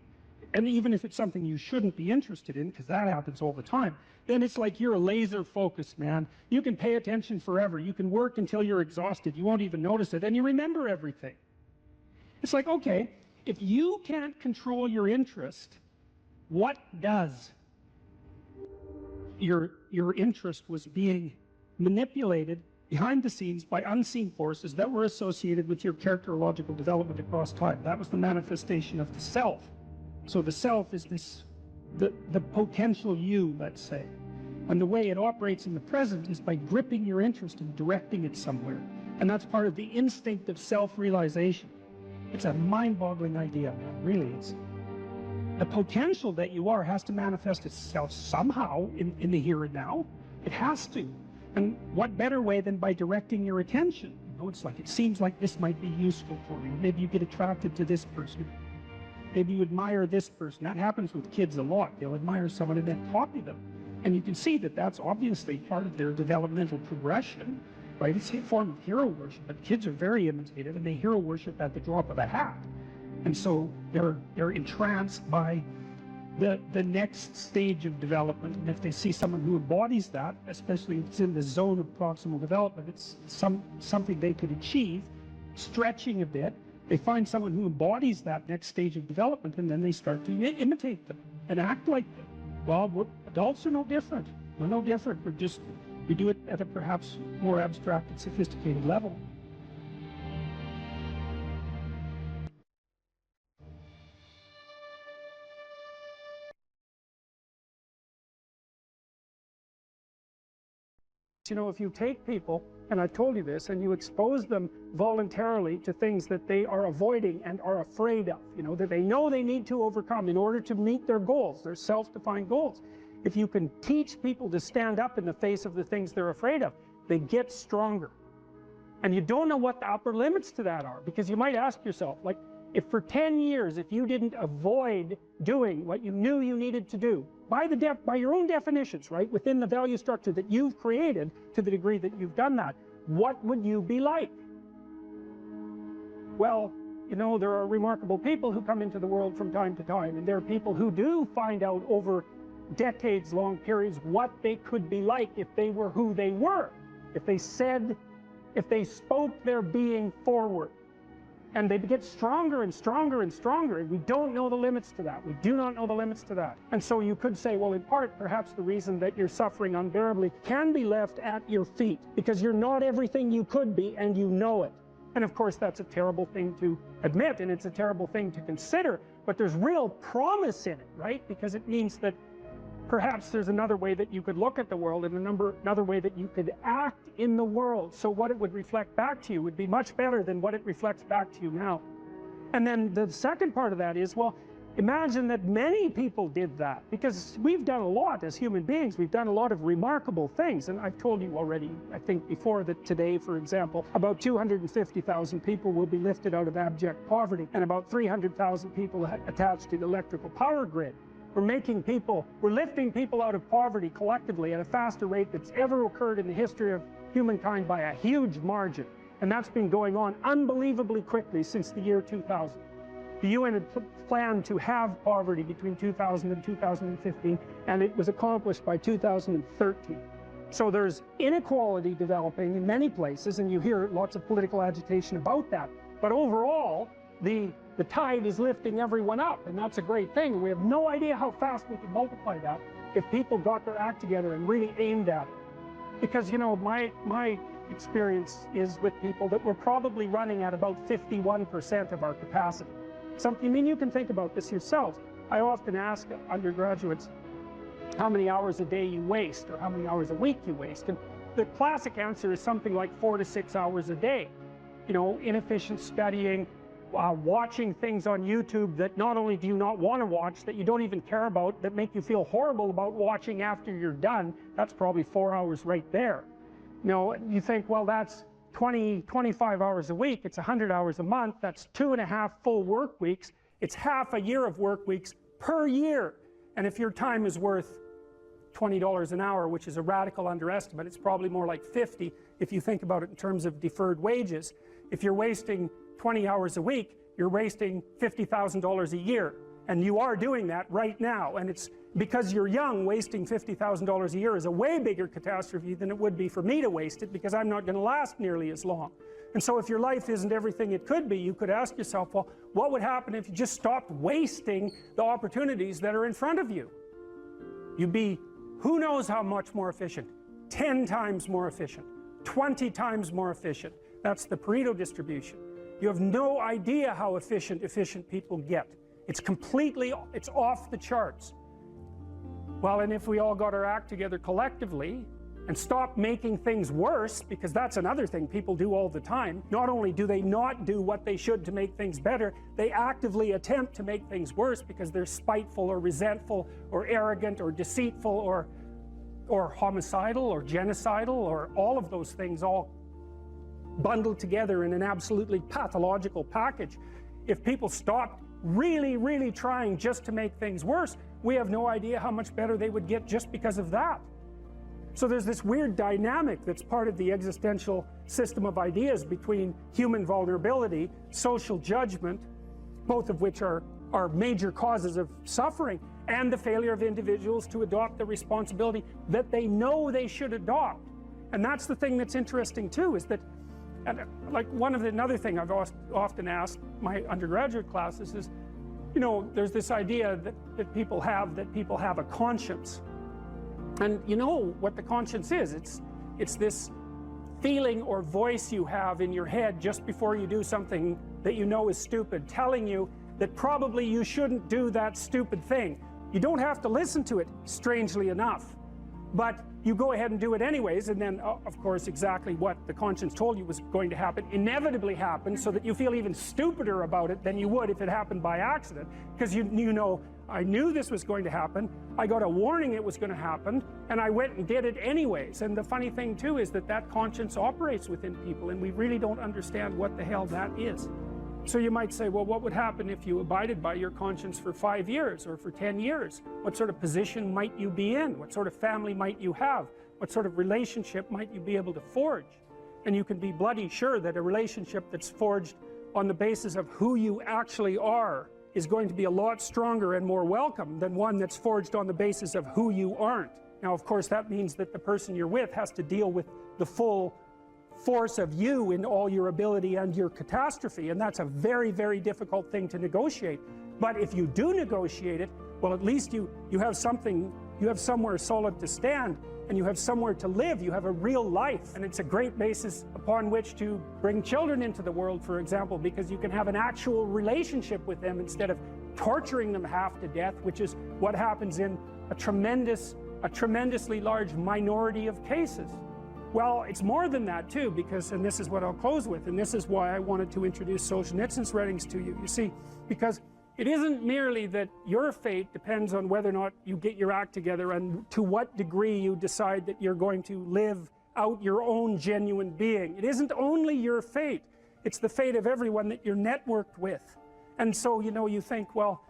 and even if it's something you shouldn't be interested in, because that happens all the time, then it's like you're a laser focused, man. You can pay attention forever. You can work until you're exhausted. You won't even notice it, and you remember everything. It's like, okay, if you can't control your interest, what does? Your interest was being manipulated behind the scenes by unseen forces that were associated with your characterological development across time. That was the manifestation of the self. So the self is this, the potential you, let's say. And the way it operates in the present is by gripping your interest and directing it somewhere. And that's part of the instinct of self-realization. It's a mind-boggling idea, man. Really is. The potential that you are has to manifest itself somehow in the here and now. It has to. And what better way than by directing your attention? You know, it's like, it seems like this might be useful for you. Maybe you get attracted to this person. Maybe you admire this person. That happens with kids a lot. They'll admire someone and then copy them. And you can see that that's obviously part of their developmental progression, right? It's a form of hero worship, but kids are very imitative and they hero worship at the drop of a hat. And so they're entranced by the next stage of development. And if they see someone who embodies that, especially if it's in the zone of proximal development, it's something they could achieve, stretching a bit. They find someone who embodies that next stage of development, and then they start to imitate them and act like them. Well, adults are no different. We're no different. We do it at a perhaps more abstract and sophisticated level. You know, if you take people, and I told you this, and you expose them voluntarily to things that they are avoiding and are afraid of, you know, that they know they need to overcome in order to meet their goals, their self-defined goals. If you can teach people to stand up in the face of the things they're afraid of, they get stronger. And you don't know what the upper limits to that are, because you might ask yourself, like, if for 10 years, if you didn't avoid doing what you knew you needed to do, by your own definitions, right, within the value structure that you've created, to the degree that you've done that, what would you be like? Well, you know, there are remarkable people who come into the world from time to time, and there are people who do find out over decades-long periods what they could be like if they were who they were, if they spoke their being forward. And they get stronger and stronger and stronger, and we don't know the limits to that. We do not know the limits to that. And so you could say, well, in part, perhaps the reason that you're suffering unbearably can be left at your feet, because you're not everything you could be, and you know it. And of course, that's a terrible thing to admit, and it's a terrible thing to consider, but there's real promise in it, right? Because it means that perhaps there's another way that you could look at the world, and another way that you could act in the world. So what it would reflect back to you would be much better than what it reflects back to you now. And then the second part of that is, well, imagine that many people did that, because we've done a lot as human beings. We've done a lot of remarkable things. And I've told you already, I think before, that today, for example, about 250,000 people will be lifted out of abject poverty, and about 300,000 people attached to the electrical power grid. We're lifting people out of poverty collectively at a faster rate that's ever occurred in the history of humankind by a huge margin. And that's been going on unbelievably quickly since the year 2000. The UN had planned to have poverty between 2000 and 2015, and it was accomplished by 2013. So there's inequality developing in many places, and you hear lots of political agitation about that. But overall, the tide is lifting everyone up, and that's a great thing. We have no idea how fast we can multiply that if people got their act together and really aimed at it. Because, you know, my experience is with people that we're probably running at about 51% of our capacity. I mean, you can think about this yourselves. I often ask undergraduates how many hours a day you waste, or how many hours a week you waste. And the classic answer is something like 4 to 6 hours a day. You know, inefficient studying, watching things on YouTube that not only do you not want to watch, that you don't even care about, that make you feel horrible about watching after you're done. That's probably 4 hours right there. Now you think, well, that's 25 hours a week, it's 100 hours a month, that's 2.5 full work weeks, it's half a year of work weeks per year. And if your time is worth $20 an hour, which is a radical underestimate, it's probably more like 50 if you think about it in terms of deferred wages. If you're wasting 20 hours a week, you're wasting $50,000 a year, and you are doing that right now. And it's because you're young, wasting $50,000 a year is a way bigger catastrophe than it would be for me to waste it, because I'm not going to last nearly as long. And so if your life isn't everything it could be, you could ask yourself, well, what would happen if you just stopped wasting the opportunities that are in front of you? You'd be, who knows how much more efficient? 10 times more efficient, 20 times more efficient. That's the Pareto distribution. You have no idea how efficient people get. It's off the charts. Well, and if we all got our act together collectively and stopped making things worse, because that's another thing people do all the time. Not only do they not do what they should to make things better, they actively attempt to make things worse because they're spiteful or resentful or arrogant or deceitful or homicidal or genocidal, or all of those things all bundled together in an absolutely pathological package. If people stopped really, really trying just to make things worse, we have no idea how much better they would get just because of that. So there's this weird dynamic that's part of the existential system of ideas between human vulnerability, social judgment, both of which are major causes of suffering, and the failure of individuals to adopt the responsibility that they know they should adopt. And that's the thing that's interesting too, is that, like, another thing I've often asked my undergraduate classes is, you know, there's this idea that people have a conscience. And you know what the conscience is. It's this feeling or voice you have in your head just before you do something that you know is stupid, telling you that probably you shouldn't do that stupid thing. You don't have to listen to it, strangely enough, but you go ahead and do it anyways, and then of course exactly what the conscience told you was going to happen inevitably happens, so that you feel even stupider about it than you would if it happened by accident, because you know, I knew this was going to happen, I got a warning it was going to happen, and I went and did it anyways. And the funny thing too is that conscience operates within people, and we really don't understand what the hell that is. So you might say, well, what would happen if you abided by your conscience for 5 years or for 10 years? What sort of position might you be in? What sort of family might you have? What sort of relationship might you be able to forge? And you can be bloody sure that a relationship that's forged on the basis of who you actually are is going to be a lot stronger and more welcome than one that's forged on the basis of who you aren't. Now, of course, that means that the person you're with has to deal with the full force of you in all your ability and your catastrophe, and that's a very, very difficult thing to negotiate. But if you do negotiate it, well, at least you have something, you have somewhere solid to stand, and you have somewhere to live, you have a real life. And it's a great basis upon which to bring children into the world, for example, because you can have an actual relationship with them instead of torturing them half to death, which is what happens in a tremendously large minority of cases. Well, it's more than that too, because, and this is what I'll close with, and this is why I wanted to introduce Solzhenitsyn's writings to you. You see, because it isn't merely that your fate depends on whether or not you get your act together and to what degree you decide that you're going to live out your own genuine being. It isn't only your fate, it's the fate of everyone that you're networked with. And so, you know, you think, well,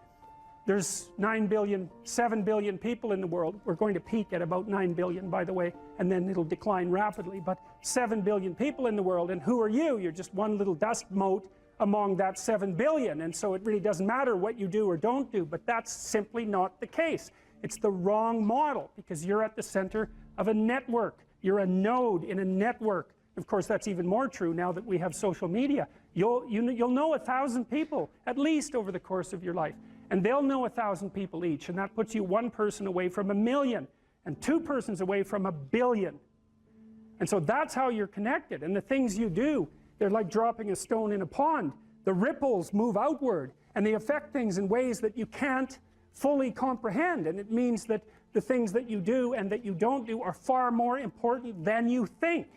there's 9 billion, 7 billion people in the world. We're going to peak at about 9 billion, by the way, and then it'll decline rapidly. But 7 billion people in the world, and who are you? You're just one little dust mote among that 7 billion. And so it really doesn't matter what you do or don't do, but that's simply not the case. It's the wrong model, because you're at the center of a network. You're a node in a network. Of course, that's even more true now that we have social media. You'll know 1,000 people, at least, over the course of your life. And they'll know 1,000 people each, and that puts you one person away from 1 million, and 2 persons away from 1 billion. And so that's how you're connected. And the things you do, they're like dropping a stone in a pond. The ripples move outward, and they affect things in ways that you can't fully comprehend. And it means that the things that you do and that you don't do are far more important than you think.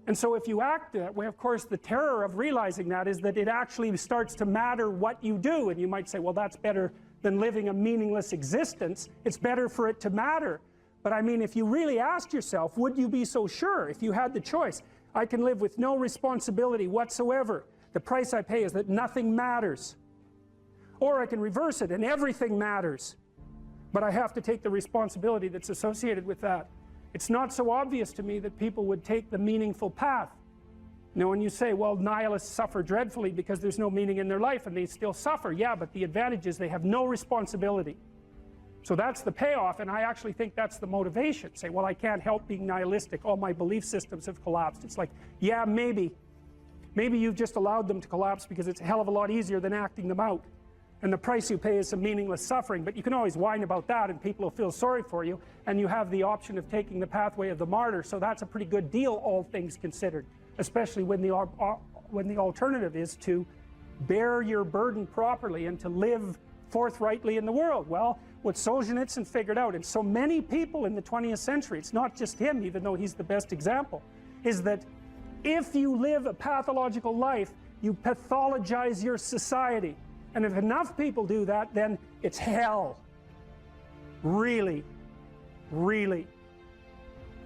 And so if you act that way, of course, the terror of realizing that is that it actually starts to matter what you do. And you might say, well, that's better than living a meaningless existence. It's better for it to matter. But I mean, if you really asked yourself, would you be so sure if you had the choice? I can live with no responsibility whatsoever. The price I pay is that nothing matters. Or I can reverse it and everything matters. But I have to take the responsibility that's associated with that. It's not so obvious to me that people would take the meaningful path. Now when you say, well, nihilists suffer dreadfully because there's no meaning in their life and they still suffer. Yeah, but the advantage is they have no responsibility. So that's the payoff, and I actually think that's the motivation. Say, well, I can't help being nihilistic. All my belief systems have collapsed. It's like, yeah, maybe. Maybe you've just allowed them to collapse because it's a hell of a lot easier than acting them out. And the price you pay is some meaningless suffering, but you can always whine about that and people will feel sorry for you, and you have the option of taking the pathway of the martyr, so that's a pretty good deal, all things considered, especially when the alternative is to bear your burden properly and to live forthrightly in the world. Well, what Solzhenitsyn figured out, and so many people in the 20th century, it's not just him, even though he's the best example, is that if you live a pathological life, you pathologize your society. And if enough people do that, then it's hell. Really, really.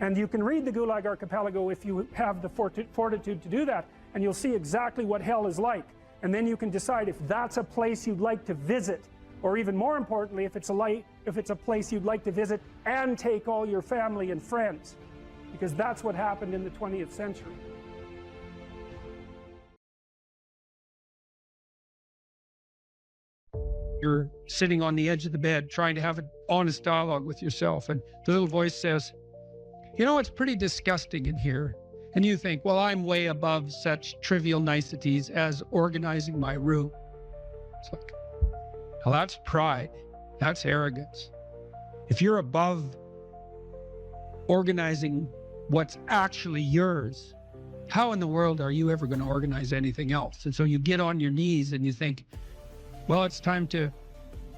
And you can read the Gulag Archipelago if you have the fortitude to do that, and you'll see exactly what hell is like. And then you can decide if that's a place you'd like to visit, or even more importantly, if it's a place you'd like to visit and take all your family and friends, because that's what happened in the 20th century. You're sitting on the edge of the bed trying to have an honest dialogue with yourself, and the little voice says, you know, it's pretty disgusting in here. And you think, well, I'm way above such trivial niceties as organizing my room. It's like, well, that's pride. That's arrogance. If you're above organizing what's actually yours, how in the world are you ever going to organize anything else? And so you get on your knees and you think, well, it's time to,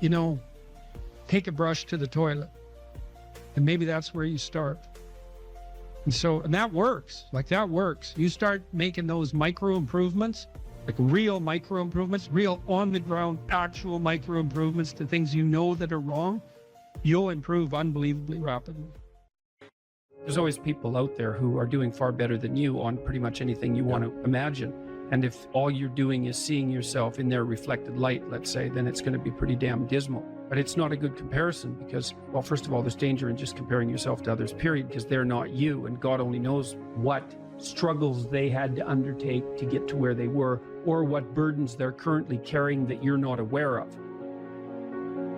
you know, take a brush to the toilet. And maybe that's where you start. And that works. Like, that works. You start making those micro improvements, like real micro improvements, real on the ground, actual micro improvements to things you know that are wrong, you'll improve unbelievably rapidly. There's always people out there who are doing far better than you on pretty much anything you want to imagine. And if all you're doing is seeing yourself in their reflected light, let's say, then it's going to be pretty damn dismal. But it's not a good comparison because, well, first of all, there's danger in just comparing yourself to others, period, because they're not you. And God only knows what struggles they had to undertake to get to where they were, or what burdens they're currently carrying that you're not aware of.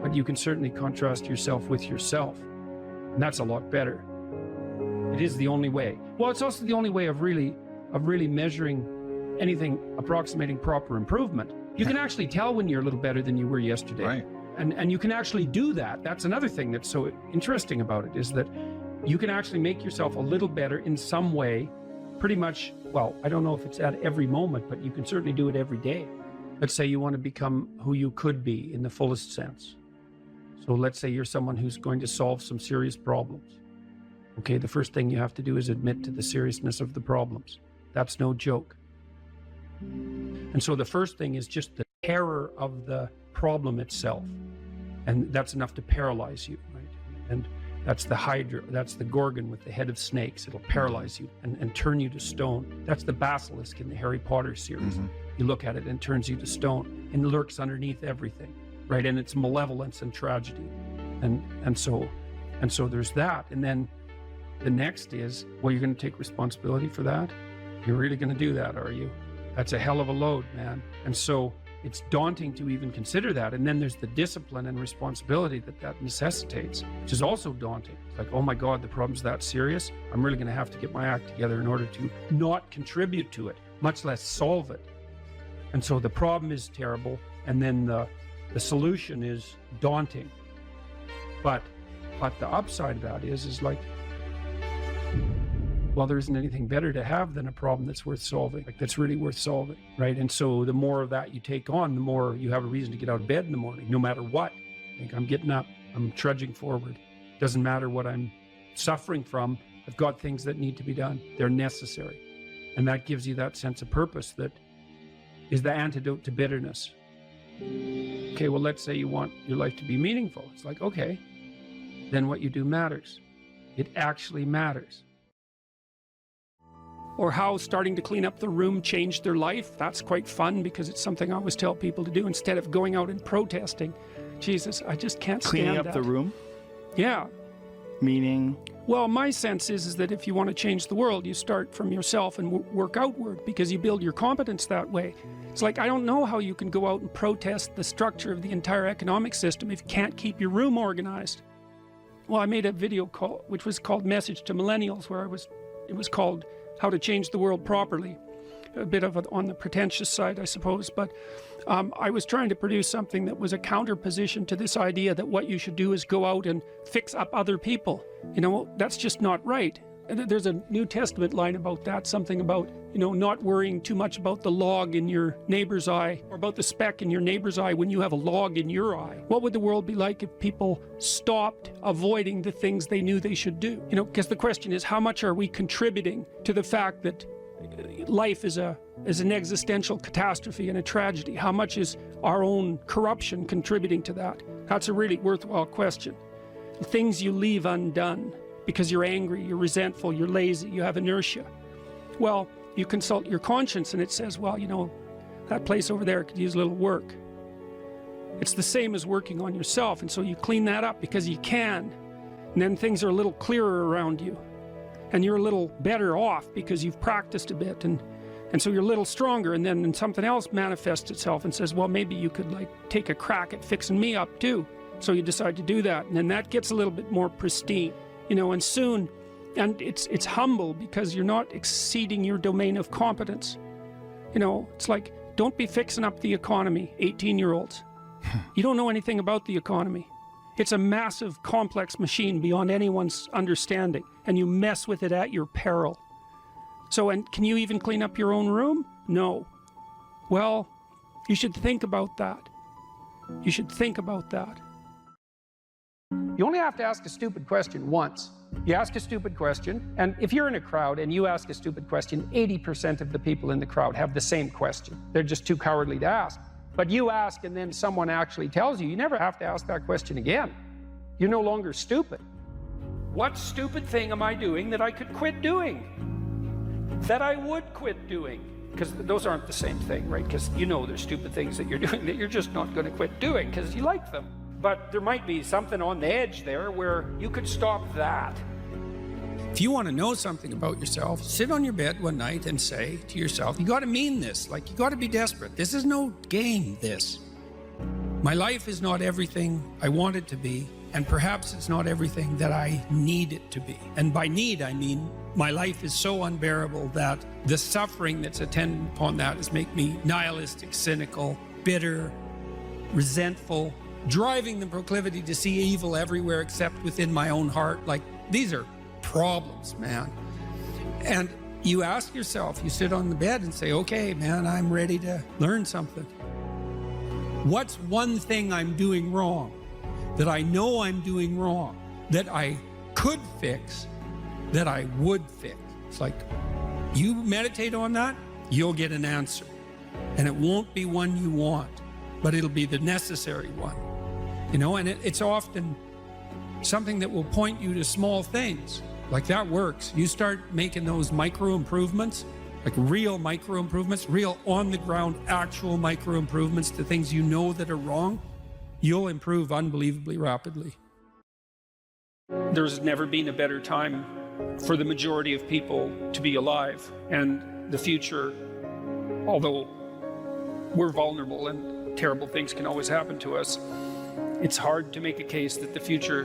But you can certainly contrast yourself with yourself. And that's a lot better. It is the only way. Well, it's also the only way of really measuring anything approximating proper improvement. You can actually tell when you're a little better than you were yesterday. Right. And you can actually do that. That's another thing that's so interesting about it, is that you can actually make yourself a little better in some way, pretty much, well, I don't know if it's at every moment, but you can certainly do it every day. Let's say you want to become who you could be in the fullest sense. So let's say you're someone who's going to solve some serious problems. Okay, the first thing you have to do is admit to the seriousness of the problems. That's no joke. And so the first thing is just the terror of the problem itself. And that's enough to paralyze you, right? And that's the Hydra, that's the Gorgon with the head of snakes. It'll paralyze you and turn you to stone. That's the basilisk in the Harry Potter series. Mm-hmm. You look at it and it turns you to stone and lurks underneath everything, right? And it's malevolence and tragedy. And so there's that. And then the next is, well, you're going to take responsibility for that? You're really going to do that, are you? That's a hell of a load, man. And so it's daunting to even consider that. And then there's the discipline and responsibility that necessitates, which is also daunting. It's like, oh my God, the problem's that serious. I'm really going to have to get my act together in order to not contribute to it, much less solve it. And so the problem is terrible. And then the solution is daunting. But the upside of that is like, well, there isn't anything better to have than a problem that's worth solving, like that's really worth solving, right? And so the more of that you take on, the more you have a reason to get out of bed in the morning, no matter what. Like, I'm getting up, I'm trudging forward. Doesn't matter what I'm suffering from. I've got things that need to be done. They're necessary. And that gives you that sense of purpose that is the antidote to bitterness. Okay, well, let's say you want your life to be meaningful. It's like, okay, then what you do matters. It actually matters. Or how starting to clean up the room changed their life. That's quite fun because it's something I always tell people to do instead of going out and protesting. Jesus, I just can't stand Cleaning up that. the room? Yeah. Meaning? Well, my sense is that if you want to change the world, you start from yourself and work outward because you build your competence that way. It's like, I don't know how you can go out and protest the structure of the entire economic system if you can't keep your room organized. Well, I made a video call, which was called Message to Millennials, where it was called How to Change the World Properly. A bit of it on the pretentious side, I suppose, but I was trying to produce something that was a counterposition to this idea that what you should do is go out and fix up other people. You know, that's just not right. And there's a New Testament line about that, something about, you know, not worrying too much about the log in your neighbor's eye or about the speck in your neighbor's eye when you have a log in your eye. What would the world be like if people stopped avoiding the things they knew they should do? You know, because the question is, how much are we contributing to the fact that life is an existential catastrophe and a tragedy? How much is our own corruption contributing to that? That's a really worthwhile question. The things you leave undone because you're angry, you're resentful, you're lazy, you have inertia. Well, you consult your conscience and it says, well, you know, that place over there could use a little work. It's the same as working on yourself, and so you clean that up because you can. And then things are a little clearer around you. And you're a little better off because you've practiced a bit, and so you're a little stronger, and then something else manifests itself and says, well, maybe you could like take a crack at fixing me up too. So you decide to do that, and then that gets a little bit more pristine, you know, and soon, and it's humble because you're not exceeding your domain of competence. You know, it's like, don't be fixing up the economy, 18-year-olds. You don't know anything about the economy. It's a massive, complex machine beyond anyone's understanding, and you mess with it at your peril. So, and can you even clean up your own room? No. Well, you should think about that. You should think about that. You only have to ask a stupid question once. You ask a stupid question, and if you're in a crowd and you ask a stupid question, 80% of the people in the crowd have the same question. They're just too cowardly to ask. But you ask and then someone actually tells you, you never have to ask that question again. You're no longer stupid. What stupid thing am I doing that I could quit doing? That I would quit doing? Because those aren't the same thing, right? Because you know there's stupid things that you're doing that you're just not going to quit doing because you like them. But there might be something on the edge there where you could stop that. If you want to know something about yourself, sit on your bed one night and say to yourself, you got to mean this, like you got to be desperate. This is no game, this. My life is not everything I want it to be, and perhaps it's not everything that I need it to be. And by need, I mean my life is so unbearable that the suffering that's attendant upon that is make me nihilistic, cynical, bitter, resentful, driving the proclivity to see evil everywhere except within my own heart. Like, these are problems, man. And you ask yourself, you sit on the bed and say, okay, man, I'm ready to learn something. What's one thing I'm doing wrong that I know I'm doing wrong that I could fix, that I would fix? It's like, you meditate on that, you'll get an answer. And it won't be one you want, but it'll be the necessary one. You know, and it's often something that will point you to small things. Like, that works. You start making those micro improvements, like real micro improvements, real on the ground, actual micro improvements to things you know that are wrong, you'll improve unbelievably rapidly. There's never been a better time for the majority of people to be alive. And the future, although we're vulnerable and terrible things can always happen to us, it's hard to make a case that the future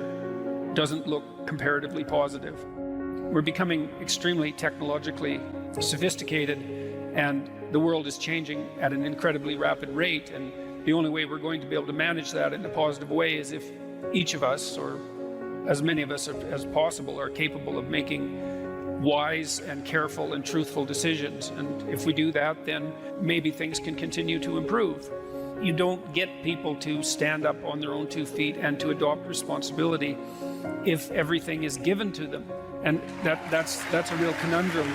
doesn't look comparatively positive. We're becoming extremely technologically sophisticated, and the world is changing at an incredibly rapid rate, and the only way we're going to be able to manage that in a positive way is if each of us, or as many of us as possible, are capable of making wise and careful and truthful decisions. And if we do that, then maybe things can continue to improve. You don't get people to stand up on their own 2 feet and to adopt responsibility if everything is given to them. And that's a real conundrum.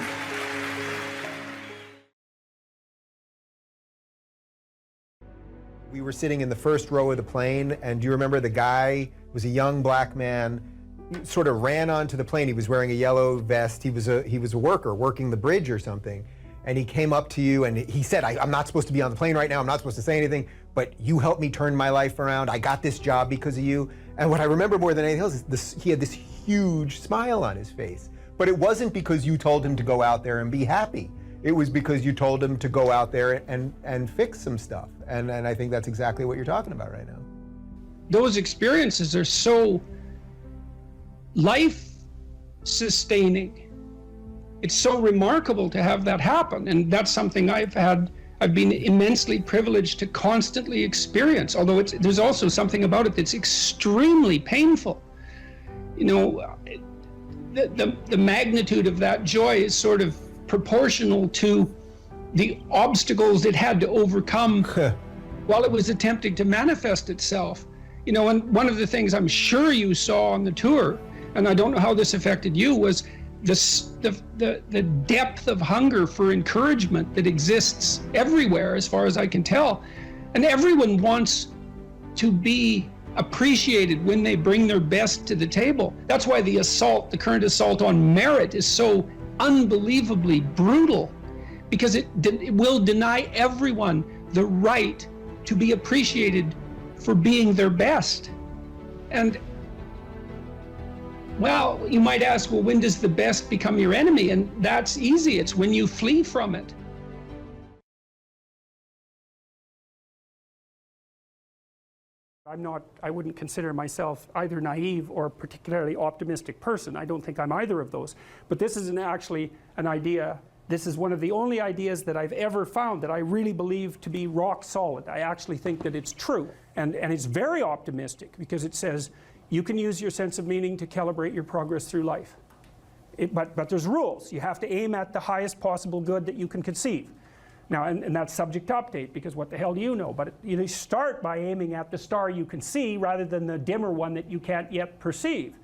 We were sitting in the first row of the plane, and do you remember the guy was a young black man, sort of ran onto the plane. He was wearing a yellow vest. He was a worker working the bridge or something. And he came up to you and he said, I'm not supposed to be on the plane right now. I'm not supposed to say anything, but you helped me turn my life around. I got this job because of you. And what I remember more than anything else is he had this huge smile on his face. But it wasn't because you told him to go out there and be happy. It was because you told him to go out there and fix some stuff. And I think that's exactly what you're talking about right now. Those experiences are so life-sustaining. It's so remarkable to have that happen, and that's something I've been immensely privileged to constantly experience, although there's also something about it that's extremely painful. You know, the magnitude of that joy is sort of proportional to the obstacles it had to overcome while it was attempting to manifest itself. You know, and one of the things I'm sure you saw on the tour, and I don't know how this affected you, was the depth of hunger for encouragement that exists everywhere, as far as I can tell. And everyone wants to be appreciated when they bring their best to the table. That's why the current assault on merit is so unbelievably brutal, because it will deny everyone the right to be appreciated for being their best. And well, you might ask, well, when does the best become your enemy? And that's easy. It's when you flee from it. I wouldn't consider myself either naive or particularly optimistic person. I don't think I'm either of those. But this is actually an idea. This is one of the only ideas that I've ever found that I really believe to be rock solid. I actually think that it's true. And it's very optimistic, because it says you can use your sense of meaning to calibrate your progress through life. But there's rules. You have to aim at the highest possible good that you can conceive. Now, and that's subject to update, because what the hell do you know? But you start by aiming at the star you can see rather than the dimmer one that you can't yet perceive.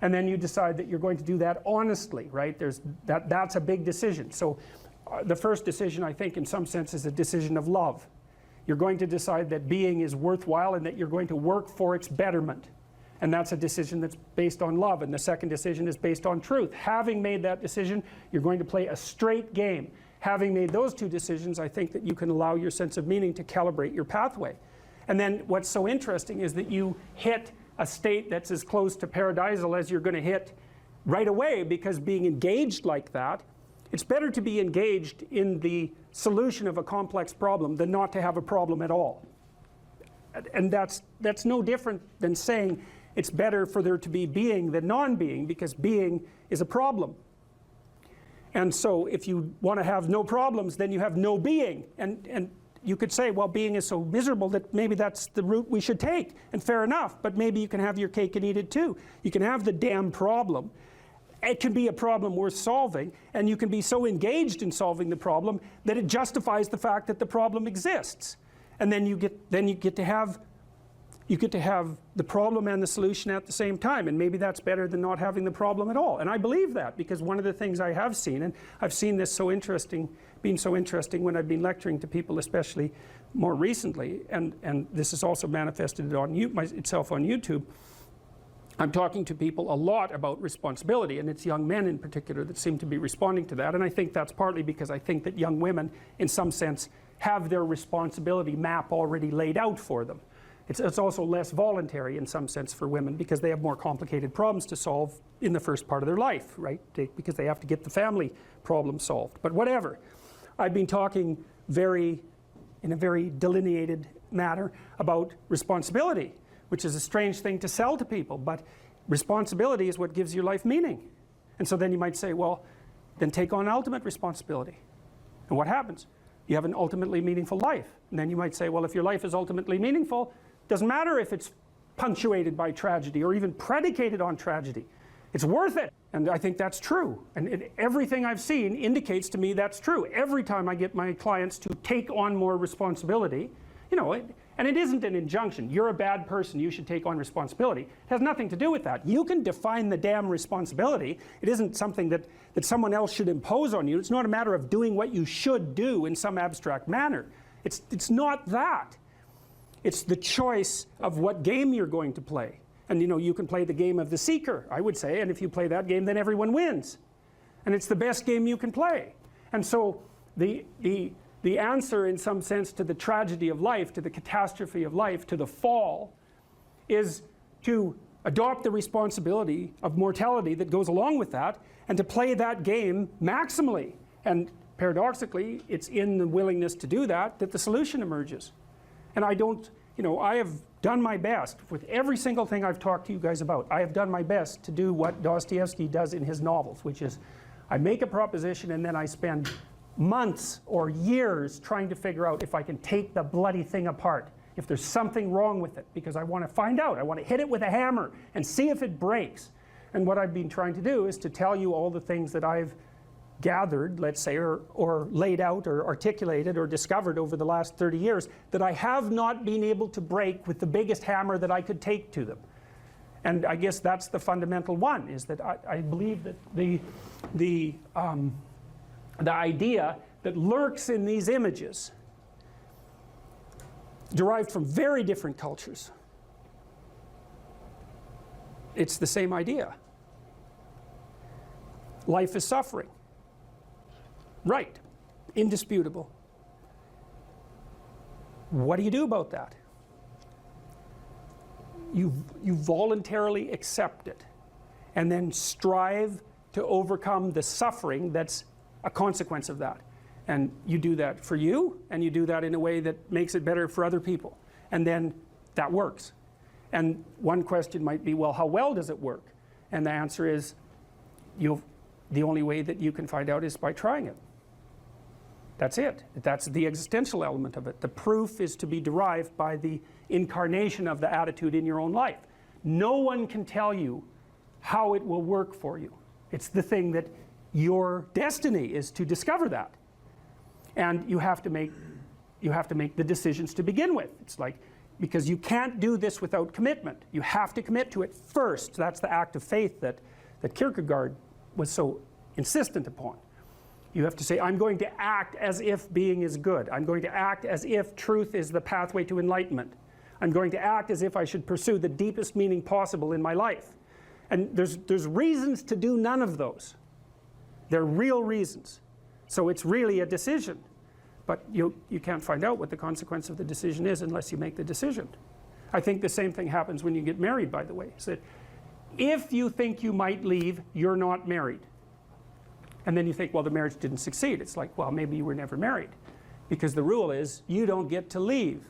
And then you decide that you're going to do that honestly, right? That's a big decision. So the first decision, I think, in some sense, is a decision of love. You're going to decide that being is worthwhile and that you're going to work for its betterment. And that's a decision that's based on love. And the second decision is based on truth. Having made that decision, you're going to play a straight game. Having made those two decisions, I think that you can allow your sense of meaning to calibrate your pathway. And then what's so interesting is that you hit a state that's as close to paradisal as you're going to hit right away, because being engaged like that, it's better to be engaged in the solution of a complex problem than not to have a problem at all. And that's no different than saying it's better for there to be being than non-being, because being is a problem. And so if you want to have no problems, then you have no being. And you could say, well, being is so miserable that maybe that's the route we should take. And fair enough, but maybe you can have your cake and eat it too. You can have the damn problem. It can be a problem worth solving, and you can be so engaged in solving the problem that it justifies the fact that the problem exists. And then you get to have the problem and the solution at the same time, and maybe that's better than not having the problem at all. And I believe that, because one of the things I have seen, and I've seen this being so interesting when I've been lecturing to people, especially more recently, and this has also manifested itself on YouTube. I'm talking to people a lot about responsibility, and it's young men in particular that seem to be responding to that. And I think that's partly because I think that young women, in some sense, have their responsibility map already laid out for them. It's also less voluntary in some sense for women, because they have more complicated problems to solve in the first part of their life, right? Because they have to get the family problem solved. But whatever. I've been talking in a very delineated manner about responsibility, which is a strange thing to sell to people, but responsibility is what gives your life meaning. And so then you might say, well, then take on ultimate responsibility. And what happens? You have an ultimately meaningful life. And then you might say, well, if your life is ultimately meaningful, it doesn't matter if it's punctuated by tragedy or even predicated on tragedy. It's worth it. And I think that's true. And everything I've seen indicates to me that's true. Every time I get my clients to take on more responsibility, you know, and it isn't an injunction. You're a bad person, you should take on responsibility. It has nothing to do with that. You can define the damn responsibility. It isn't something that someone else should impose on you. It's not a matter of doing what you should do in some abstract manner. It's not that. It's the choice of what game you're going to play. And you know, you can play the game of the seeker, I would say, and if you play that game, then everyone wins. And it's the best game you can play. And so the answer, in some sense, to the tragedy of life, to the catastrophe of life, to the fall, is to adopt the responsibility of mortality that goes along with that, and to play that game maximally. And paradoxically, it's in the willingness to do that that the solution emerges. And I don't, you know, I have done my best with every single thing I've talked to you guys about. I have done my best to do what Dostoevsky does in his novels, which is I make a proposition and then I spend months or years trying to figure out if I can take the bloody thing apart, if there's something wrong with it, because I want to find out. I want to hit it with a hammer and see if it breaks. And what I've been trying to do is to tell you all the things that I've gathered, let's say, or laid out or articulated or discovered over the last 30 years that I have not been able to break with the biggest hammer that I could take to them. And I guess that's the fundamental one, is that I believe that the idea that lurks in these images, derived from very different cultures, it's the same idea. Life is suffering. Right. Indisputable. What do you do about that? You voluntarily accept it and then strive to overcome the suffering that's a consequence of that. And you do that for you, and you do that in a way that makes it better for other people. And then that works. And one question might be, well, how well does it work? And the answer is, the only way that you can find out is by trying it. That's it. That's the existential element of it. The proof is to be derived by the incarnation of the attitude in your own life. No one can tell you how it will work for you. It's the thing that your destiny is to discover that. And you have to make the decisions to begin with. It's like, because you can't do this without commitment. You have to commit to it first. That's the act of faith that Kierkegaard was so insistent upon. You have to say, I'm going to act as if being is good. I'm going to act as if truth is the pathway to enlightenment. I'm going to act as if I should pursue the deepest meaning possible in my life. And there's reasons to do none of those. They're real reasons. So it's really a decision. But you can't find out what the consequence of the decision is unless you make the decision. I think the same thing happens when you get married, by the way. Is that if you think you might leave, you're not married. And then you think, well, the marriage didn't succeed. It's like, well, maybe you were never married. Because the rule is, you don't get to leave.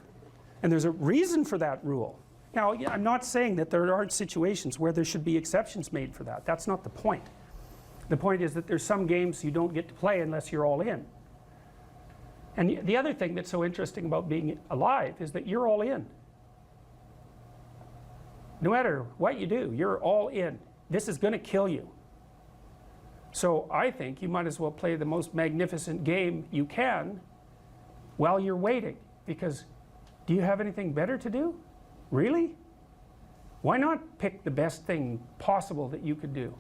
And there's a reason for that rule. Now, I'm not saying that there aren't situations where there should be exceptions made for that. That's not the point. The point is that there's some games you don't get to play unless you're all in. And the other thing that's so interesting about being alive is that you're all in. No matter what you do, you're all in. This is going to kill you. So I think you might as well play the most magnificent game you can while you're waiting. Because do you have anything better to do? Really? Why not pick the best thing possible that you could do?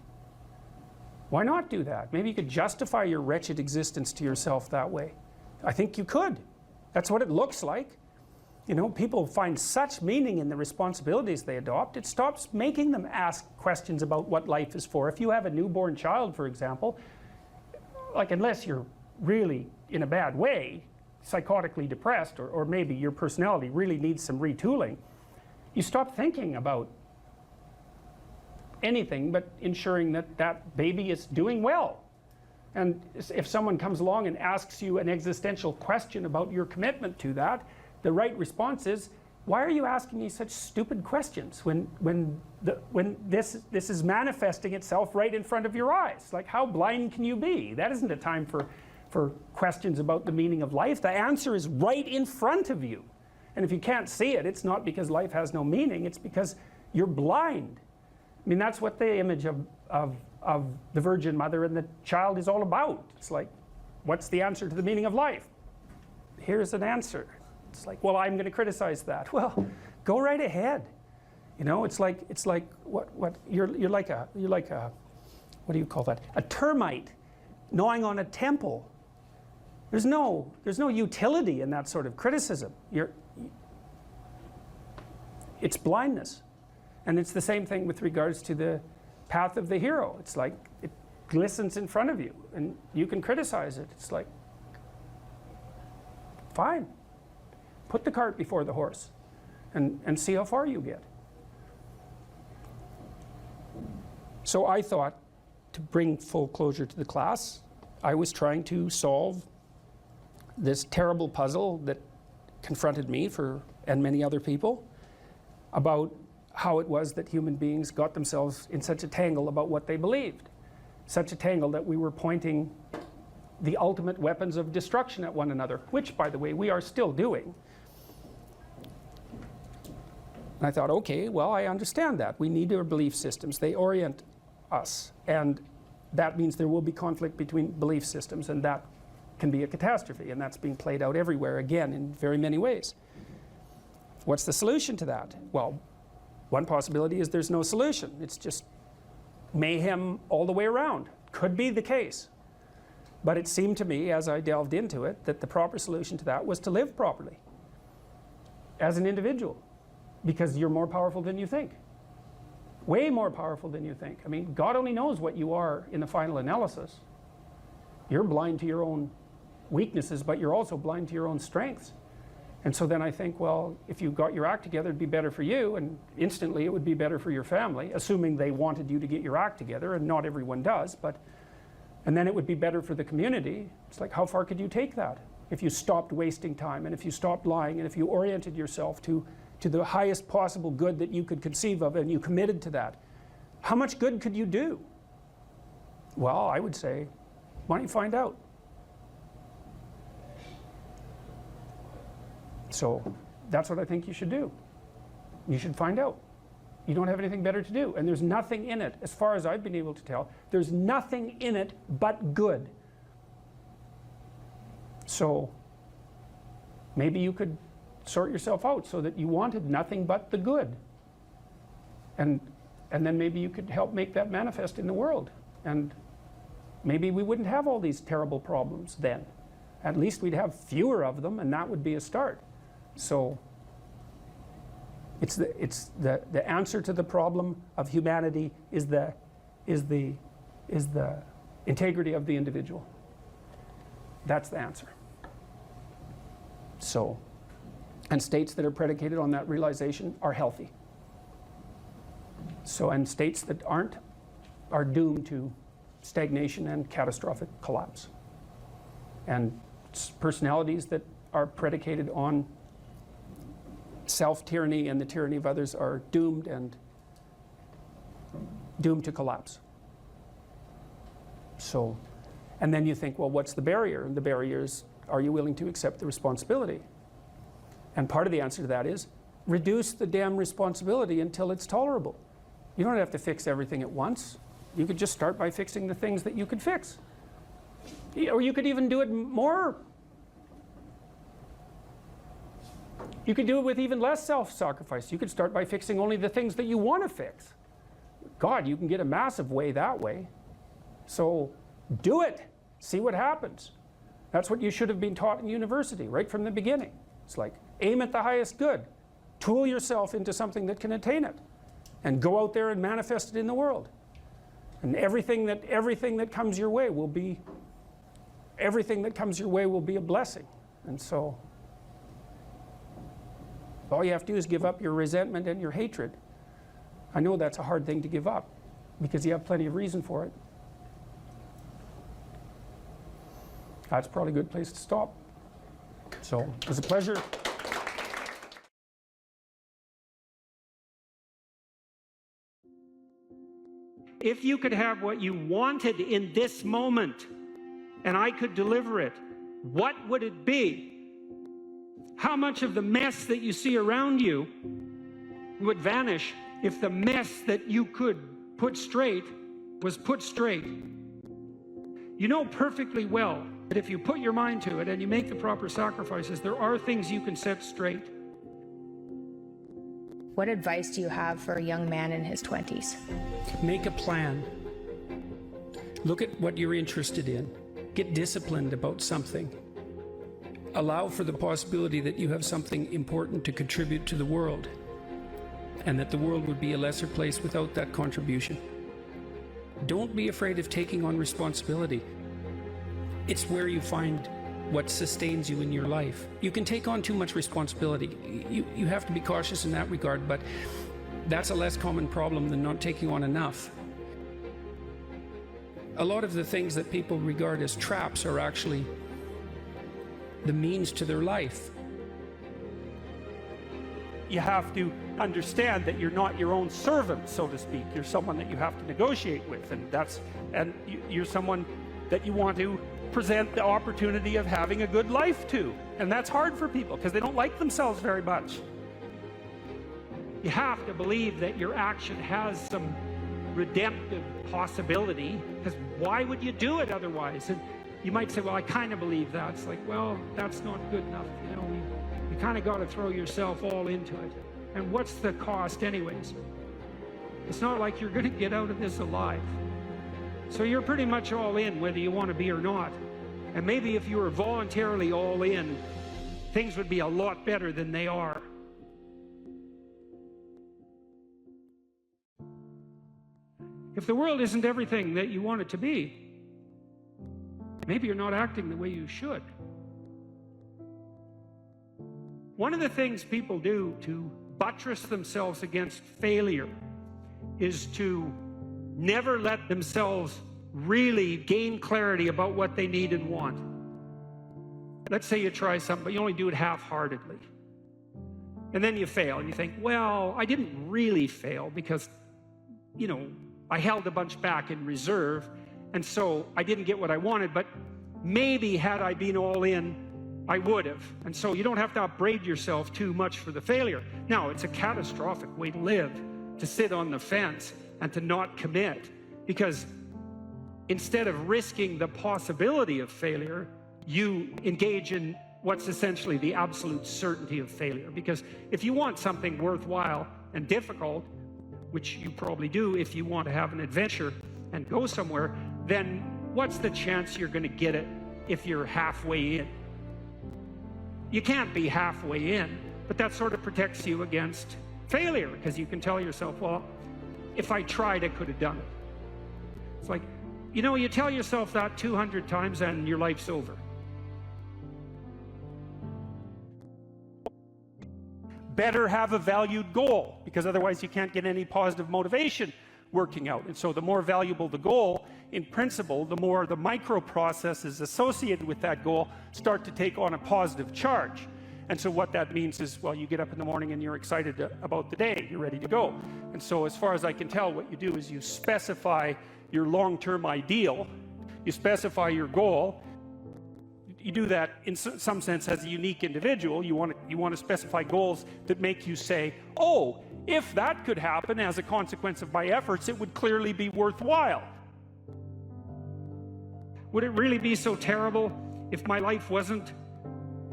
Why not do that? Maybe you could justify your wretched existence to yourself that way. I think you could. That's what it looks like. You know, people find such meaning in the responsibilities they adopt. It stops making them ask questions about what life is for. If you have a newborn child, for example, like, unless you're really in a bad way, psychotically depressed, or maybe your personality really needs some retooling, you stop thinking about anything but ensuring that that baby is doing well. And if someone comes along and asks you an existential question about your commitment to that, the right response is, why are you asking me such stupid questions when this is manifesting itself right in front of your eyes? Like, how blind can you be? That isn't a time for questions about the meaning of life. The answer is right in front of you. And if you can't see it, it's not because life has no meaning, it's because you're blind. I mean, that's what the image of the Virgin Mother and the child is all about. It's like, what's the answer to the meaning of life? Here's an answer. It's like, well, I'm going to criticize that. Well, go right ahead. You know, it's like what you're like a what do you call that? A termite gnawing on a temple. There's no utility in that sort of criticism. it's blindness. And it's the same thing with regards to the path of the hero. It's like it glistens in front of you and you can criticize it. It's like, fine, put the cart before the horse and see how far you get. So I thought, to bring full closure to the class, I was trying to solve this terrible puzzle that confronted me and many other people about how it was that human beings got themselves in such a tangle about what they believed. Such a tangle that we were pointing the ultimate weapons of destruction at one another, which, by the way, we are still doing. And I thought, okay, well, I understand that. We need our belief systems. They orient us. And that means there will be conflict between belief systems, and that can be a catastrophe. And that's being played out everywhere, again, in very many ways. What's the solution to that? Well, one possibility is there's no solution. It's just mayhem all the way around. Could be the case. But it seemed to me, as I delved into it, that the proper solution to that was to live properly as an individual, because you're more powerful than you think. Way more powerful than you think. I mean, God only knows what you are in the final analysis. You're blind to your own weaknesses, but you're also blind to your own strengths. And so then I think, well, if you got your act together, it'd be better for you, and instantly it would be better for your family, assuming they wanted you to get your act together, and not everyone does, and then it would be better for the community. It's like, how far could you take that? If you stopped wasting time, and if you stopped lying, and if you oriented yourself to the highest possible good that you could conceive of, and you committed to that, how much good could you do? Well, I would say, why don't you find out? So that's what I think you should do. You should find out. You don't have anything better to do. And there's nothing in it, as far as I've been able to tell, there's nothing in it but good. So maybe you could sort yourself out so that you wanted nothing but the good. And then maybe you could help make that manifest in the world. And maybe we wouldn't have all these terrible problems then. At least we'd have fewer of them, and that would be a start. So it's the answer to the problem of humanity is the integrity of the individual. That's the answer. So, and states that are predicated on that realization are healthy. So, and states that aren't are doomed to stagnation and catastrophic collapse. And personalities that are predicated on self-tyranny and the tyranny of others are doomed to collapse. So, and then you think, well, what's the barrier? And the barrier is, are you willing to accept the responsibility? And part of the answer to that is, reduce the damn responsibility until it's tolerable. You don't have to fix everything at once. You could just start by fixing the things that you could fix. Or you could even do it more. You could do it with even less self-sacrifice. You could start by fixing only the things that you want to fix. God, you can get a massive way that way. So do it. See what happens. That's what you should have been taught in university right from the beginning. It's like, aim at the highest good. Tool yourself into something that can attain it. And go out there and manifest it in the world. And everything that comes your way will be a blessing. And so all you have to do is give up your resentment and your hatred. I know that's a hard thing to give up because you have plenty of reason for it. That's probably a good place to stop. So it was a pleasure. If you could have what you wanted in this moment, and I could deliver it, what would it be? How much of the mess that you see around you would vanish if the mess that you could put straight was put straight? You know perfectly well that if you put your mind to it and you make the proper sacrifices, there are things you can set straight. What advice do you have for a young man in his 20s? Make a plan. Look at what you're interested in. Get disciplined about something. Allow for the possibility that you have something important to contribute to the world. and that the world would be a lesser place without that contribution. Don't be afraid of taking on responsibility. It's where you find what sustains you in your life. You can take on too much responsibility. You have to be cautious in that regard, but that's a less common problem than not taking on enough. A lot of the things that people regard as traps are actually the means to their life. You have to understand that you're not your own servant, so to speak. You're someone that you have to negotiate with, and you're someone that you want to present the opportunity of having a good life to. And that's hard for people because they don't like themselves very much. You have to believe that your action has some redemptive possibility, because why would you do it otherwise? And you might say, well, I kind of believe that. It's like, well, that's not good enough. You know, you kind of got to throw yourself all into it. And what's the cost anyways? It's not like you're going to get out of this alive. So you're pretty much all in, whether you want to be or not. And maybe if you were voluntarily all in, things would be a lot better than they are. If the world isn't everything that you want it to be, maybe you're not acting the way you should. One of the things people do to buttress themselves against failure is to never let themselves really gain clarity about what they need and want. Let's say you try something, but you only do it half-heartedly. And then you fail, and you think, well, I didn't really fail because, you know, I held a bunch back in reserve, and so I didn't get what I wanted, but maybe had I been all in, I would have. And so you don't have to upbraid yourself too much for the failure. Now, it's a catastrophic way to live, to sit on the fence and to not commit, because instead of risking the possibility of failure, you engage in what's essentially the absolute certainty of failure. Because if you want something worthwhile and difficult, which you probably do if you want to have an adventure and go somewhere, then what's the chance you're going to get it if you're halfway in? You can't be halfway in, but that sort of protects you against failure, because you can tell yourself, well, if I tried, I could have done it. It's like, you know, you tell yourself that 200 times and your life's over. Better have a valued goal, because otherwise you can't get any positive motivation working out. And so the more valuable the goal, in principle, the more the micro processes associated with that goal start to take on a positive charge. And so what that means is, well, you get up in the morning and you're excited about the day, you're ready to go. And so as far as I can tell, what you do is you specify your long-term ideal, you specify your goal. You do that in some sense as a unique individual. You want to specify goals that make you say, oh, if that could happen as a consequence of my efforts, it would clearly be worthwhile. Would it really be so terrible if my life wasn't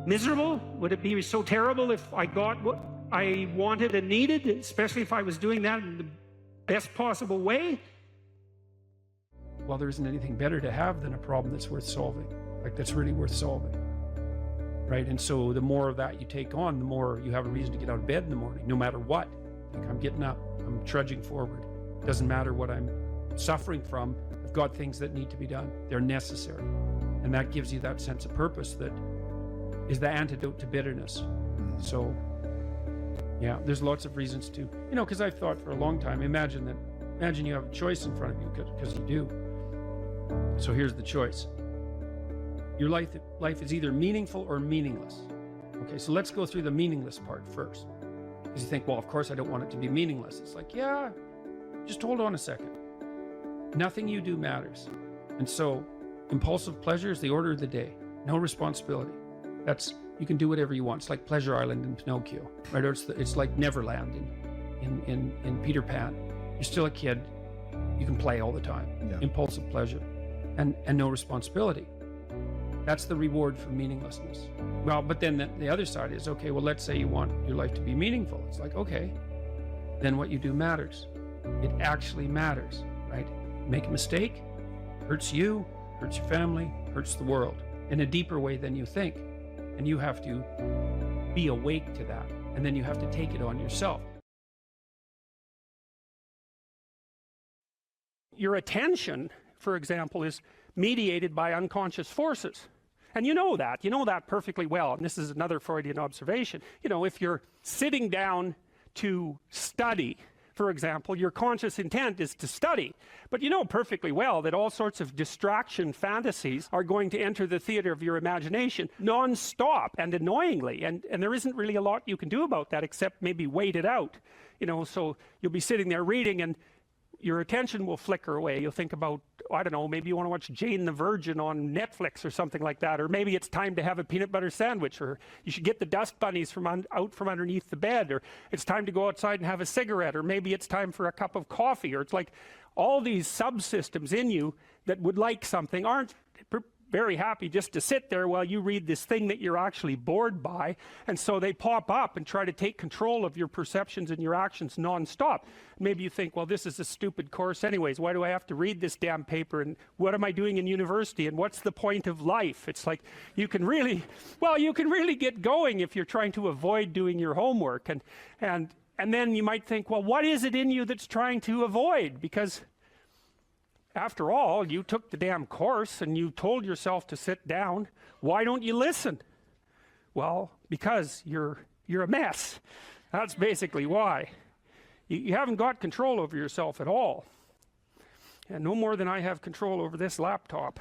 miserable? Would it be so terrible if I got what I wanted and needed, especially if I was doing that in the best possible way? Well, there isn't anything better to have than a problem that's worth solving. Like, that's really worth solving, right? And so the more of that you take on, the more you have a reason to get out of bed in the morning, no matter what. Like, I'm getting up, I'm trudging forward. Doesn't matter what I'm suffering from. I've got things that need to be done. They're necessary. And that gives you that sense of purpose that is the antidote to bitterness. So, yeah, there's lots of reasons to, you know, because I've thought for a long time, imagine you have a choice in front of you, because you do. So here's the choice. Your life is either meaningful or meaningless. Okay, so let's go through the meaningless part first. Because you think, well, of course I don't want it to be meaningless. It's like, yeah, just hold on a second. Nothing you do matters. And so impulsive pleasure is the order of the day. No responsibility. You can do whatever you want. It's like Pleasure Island in Pinocchio, right? Or it's like Neverland in Peter Pan. You're still a kid. You can play all the time. Yeah. Impulsive pleasure and no responsibility. That's the reward for meaninglessness. Well, but then the other side is, okay, well, let's say you want your life to be meaningful. It's like, okay, then what you do matters. It actually matters, right? Make a mistake, hurts you, hurts your family, hurts the world in a deeper way than you think. And you have to be awake to that. And then you have to take it on yourself. Your attention, for example, is mediated by unconscious forces. And you know that perfectly well. And this is another Freudian observation. You know, if you're sitting down to study, for example, your conscious intent is to study. But you know perfectly well that all sorts of distraction fantasies are going to enter the theater of your imagination non-stop and annoyingly. And there isn't really a lot you can do about that except maybe wait it out. You know, so you'll be sitting there reading and your attention will flicker away. You'll think about, I don't know, maybe you want to watch Jane the Virgin on Netflix or something like that. Or maybe it's time to have a peanut butter sandwich. Or you should get the dust bunnies out from underneath the bed. Or it's time to go outside and have a cigarette. Or maybe it's time for a cup of coffee. Or it's like all these subsystems in you that would like something aren't very happy just to sit there while you read this thing that you're actually bored by. And so they pop up and try to take control of your perceptions and your actions non-stop. Maybe you think, well, this is a stupid course anyways. Why do I have to read this damn paper? And what am I doing in university? And what's the point of life? It's like you can really get going if you're trying to avoid doing your homework. And then you might think, well, what is it in you that's trying to avoid? Because after all, you took the damn course and you told yourself to sit down. Why don't you listen? Well, because you're a mess. That's basically why. You haven't got control over yourself at all. And no more than I have control over this laptop.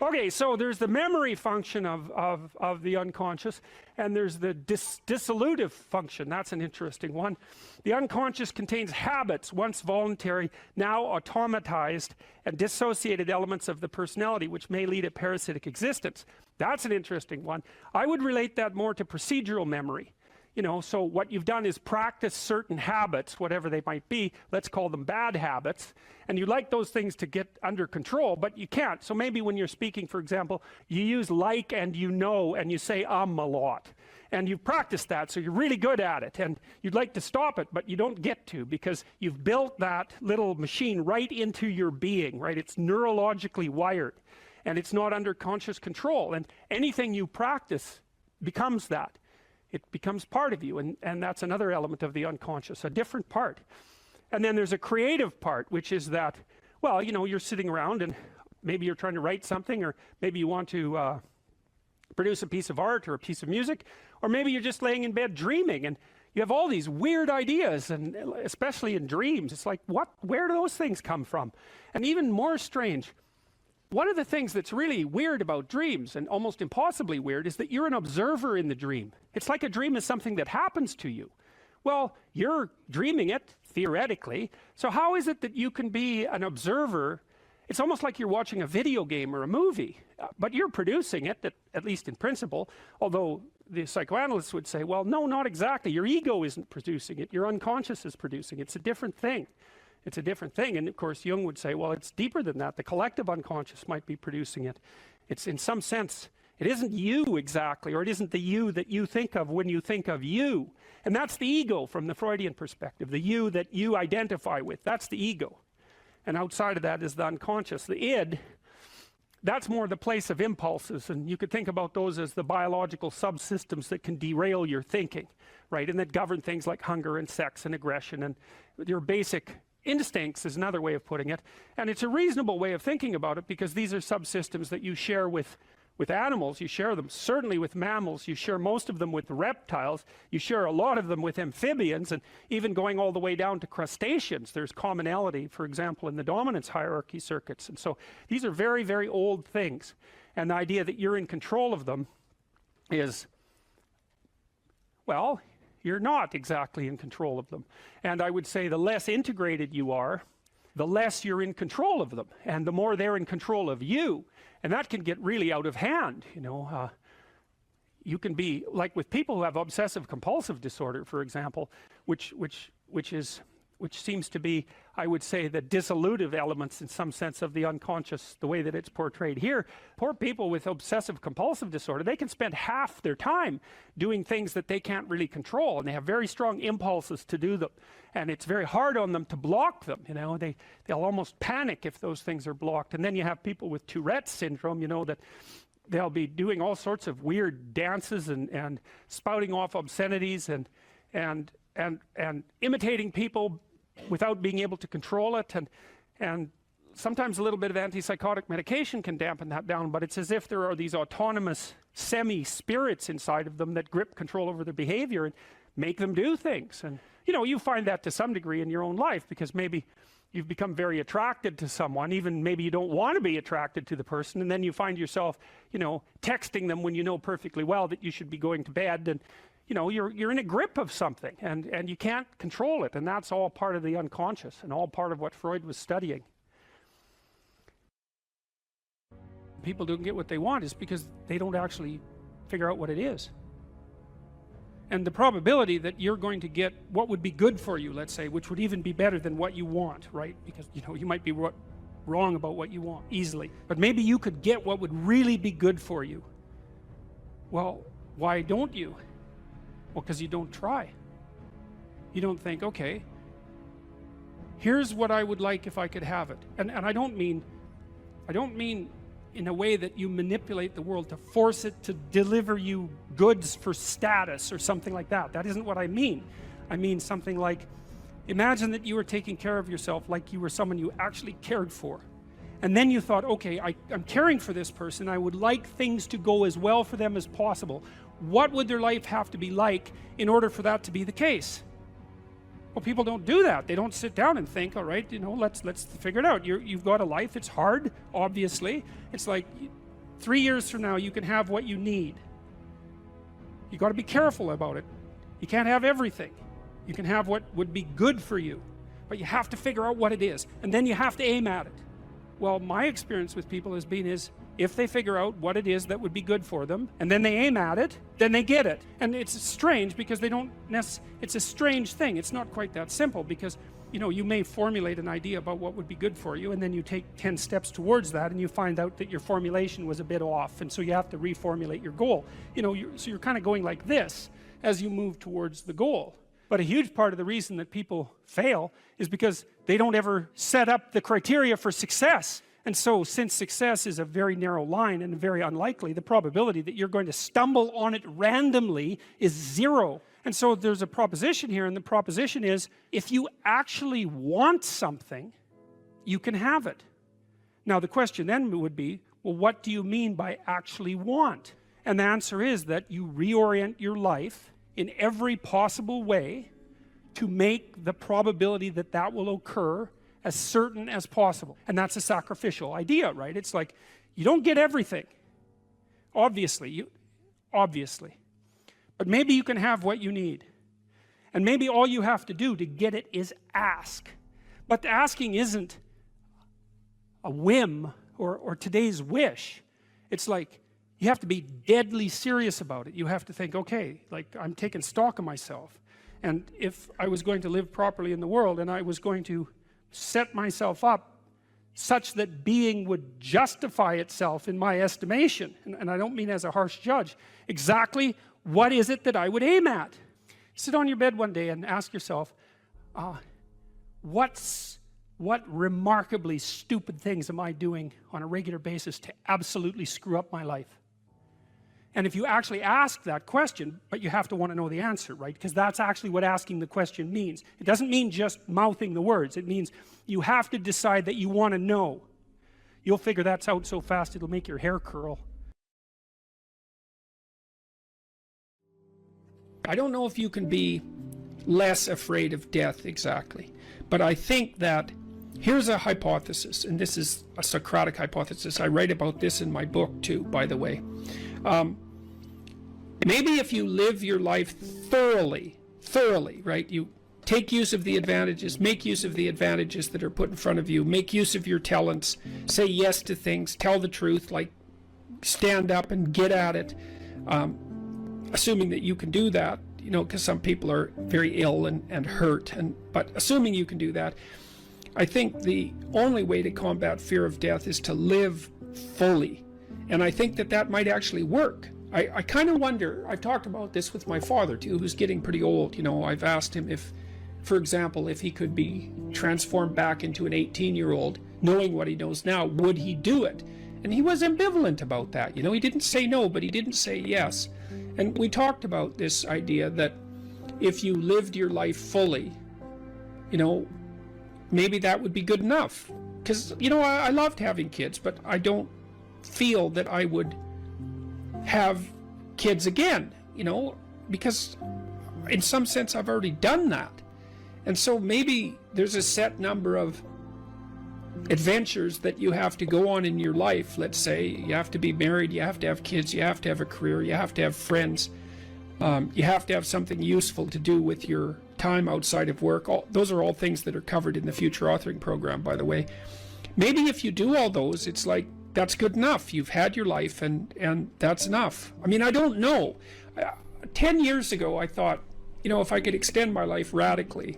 Okay, so there's the memory function of the unconscious, and there's the dissolutive function. That's an interesting one. The unconscious contains habits, once voluntary, now automatized, and dissociated elements of the personality, which may lead a parasitic existence. That's an interesting one. I would relate that more to procedural memory. You know, so what you've done is practice certain habits, whatever they might be. Let's call them bad habits. And you like those things to get under control, but you can't. So maybe when you're speaking, for example, you use like and you know, and you say a lot. And you've practiced that, so you're really good at it. And you'd like to stop it, but you don't get to because you've built that little machine right into your being, right? It's neurologically wired. And it's not under conscious control. And anything you practice becomes that. It becomes part of you, and that's another element of the unconscious, a different part. And then there's a creative part, which is that, well, you know, you're sitting around and maybe you're trying to write something, or maybe you want to produce a piece of art or a piece of music, or maybe you're just laying in bed dreaming, and you have all these weird ideas, and especially in dreams. It's like, where do those things come from? And even more strange, one of the things that's really weird about dreams, and almost impossibly weird, is that you're an observer in the dream. It's like a dream is something that happens to you. Well, you're dreaming it, theoretically, so how is it that you can be an observer? It's almost like you're watching a video game or a movie, but you're producing it, at least in principle, although the psychoanalysts would say, well, no, not exactly. Your ego isn't producing it. Your unconscious is producing it. It's a different thing. It's a different thing. And of course, Jung would say, well, it's deeper than that. The collective unconscious might be producing it. It's in some sense, it isn't you exactly, or it isn't the you that you think of when you think of you. And that's the ego from the Freudian perspective, the you that you identify with. That's the ego. And outside of that is the unconscious. The id, that's more the place of impulses. And you could think about those as the biological subsystems that can derail your thinking, right? And that govern things like hunger and sex and aggression and your basic instincts is another way of putting it. And it's a reasonable way of thinking about it because these are subsystems that you share with animals. You share them certainly with mammals. You share most of them with reptiles. You share a lot of them with amphibians, and even going all the way down to crustaceans. There's commonality, for example, in the dominance hierarchy circuits. And so these are very, very old things. And the idea that you're in control of them is, well, you're not exactly in control of them. And I would say the less integrated you are, the less you're in control of them, and the more they're in control of you. And that can get really out of hand, you know. You can be, like with people who have obsessive compulsive disorder, for example, which seems to be, I would say, the dissolutive elements in some sense of the unconscious, the way that it's portrayed here. Poor people with obsessive compulsive disorder, they can spend half their time doing things that they can't really control, and they have very strong impulses to do them. And it's very hard on them to block them, you know. They'll almost panic if those things are blocked. And then you have people with Tourette's syndrome, you know, that they'll be doing all sorts of weird dances and spouting off obscenities and imitating people without being able to control it, and sometimes a little bit of antipsychotic medication can dampen that down, but it's as if there are these autonomous semi-spirits inside of them that grip control over their behavior and make them do things. And you know, you find that to some degree in your own life, because maybe you've become very attracted to someone, even maybe you don't want to be attracted to the person, and then you find yourself, you know, texting them when you know perfectly well that you should be going to bed, and you know, you're in a grip of something, and you can't control it, and that's all part of the unconscious and all part of what Freud was studying. People don't get what they want is because they don't actually figure out what it is. And the probability that you're going to get what would be good for you, let's say, which would even be better than what you want, right? Because, you know, you might be wrong about what you want easily, but maybe you could get what would really be good for you. Well, why don't you? Well, because you don't try. You don't think, okay, here's what I would like if I could have it. And I don't mean in a way that you manipulate the world to force it to deliver you goods for status or something like that. That isn't what I mean. I mean something like, imagine that you were taking care of yourself like you were someone you actually cared for. And then you thought, okay, I'm caring for this person. I would like things to go as well for them as possible. What would their life have to be like in order for that to be the case? Well, people don't do that. They don't sit down and think, all right, you know, let's figure it out. You've got a life. It's hard, obviously. It's like 3 years from now, you can have what you need. You got to be careful about it. You can't have everything. You can have what would be good for you, but you have to figure out what it is, and then you have to aim at it. Well, my experience with people has been is, if they figure out what it is that would be good for them, and then they aim at it, then they get it. And it's strange because they don't it's a strange thing. It's not quite that simple, because, you know, you may formulate an idea about what would be good for you, and then you take 10 steps towards that, and you find out that your formulation was a bit off, and so you have to reformulate your goal. You know, so you're kind of going like this as you move towards the goal. But a huge part of the reason that people fail is because they don't ever set up the criteria for success. And so, since success is a very narrow line and very unlikely, the probability that you're going to stumble on it randomly is 0. And so there's a proposition here, and the proposition is, if you actually want something, you can have it. Now the question then would be, well, what do you mean by actually want? And the answer is that you reorient your life in every possible way to make the probability that that will occur as certain as possible. And that's a sacrificial idea, right? It's like, you don't get everything, obviously, but maybe you can have what you need, and maybe all you have to do to get it is ask. But the asking isn't a whim or today's wish. It's like, you have to be deadly serious about it. You have to think, okay, like, I'm taking stock of myself, and if I was going to live properly in the world, and I was going to set myself up such that being would justify itself in my estimation, and I don't mean as a harsh judge, exactly what is it that I would aim at? Sit on your bed one day and ask yourself, what remarkably stupid things am I doing on a regular basis to absolutely screw up my life? And if you actually ask that question, but you have to want to know the answer, right? Because that's actually what asking the question means. It doesn't mean just mouthing the words. It means you have to decide that you want to know. You'll figure that's out so fast it'll make your hair curl. I don't know if you can be less afraid of death exactly, but I think that here's a hypothesis, and this is a Socratic hypothesis. I write about this in my book too, by the way. Maybe if you live your life thoroughly, right? You take use of the advantages, make use of the advantages that are put in front of you, make use of your talents, say yes to things, tell the truth, like stand up and get at it, assuming that you can do that, you know, because some people are very ill and hurt, but assuming you can do that, I think the only way to combat fear of death is to live fully. And I think that might actually work. I kind of wonder, I've talked about this with my father too, who's getting pretty old. You know, I've asked him if, for example, if he could be transformed back into an 18-year-old, knowing what he knows now, would he do it? And he was ambivalent about that. You know, he didn't say no, but he didn't say yes. And we talked about this idea that if you lived your life fully, you know, maybe that would be good enough. Because, you know, I loved having kids, but I don't feel that I would have kids again, you know, because in some sense I've already done that. And so maybe there's a set number of adventures that you have to go on in your life. Let's say you have to be married, you have to have kids, you have to have a career, you have to have friends, you have to have something useful to do with your time outside of work. Those are all things that are covered in the future authoring program, by the way. Maybe if you do all those, it's like, that's good enough. You've had your life and that's enough. I mean, I don't know. 10 years ago, I thought, you know, if I could extend my life radically,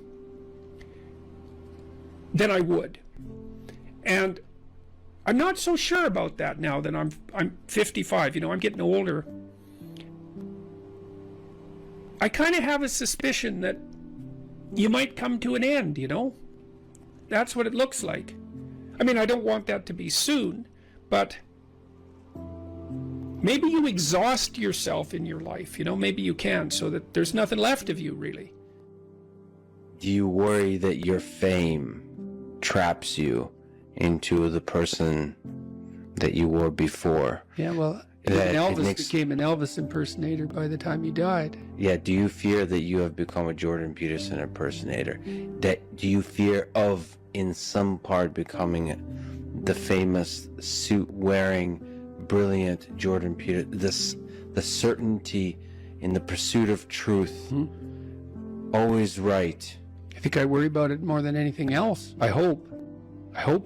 then I would. And I'm not so sure about that now that I'm 55, you know, I'm getting older. I kind of have a suspicion that you might come to an end, you know? That's what it looks like. I mean, I don't want that to be soon, but maybe you exhaust yourself in your life, you know, maybe you can, so that there's nothing left of you, really. Do you worry that your fame traps you into the person that you were before? Yeah, well, even Elvis became an Elvis impersonator by the time he died. Yeah, do you fear that you have become a Jordan Peterson impersonator? Do you fear of, in some part, becoming the famous suit-wearing, brilliant Jordan Peterson? The certainty in the pursuit of truth, always right. I think I worry about it more than anything else. I hope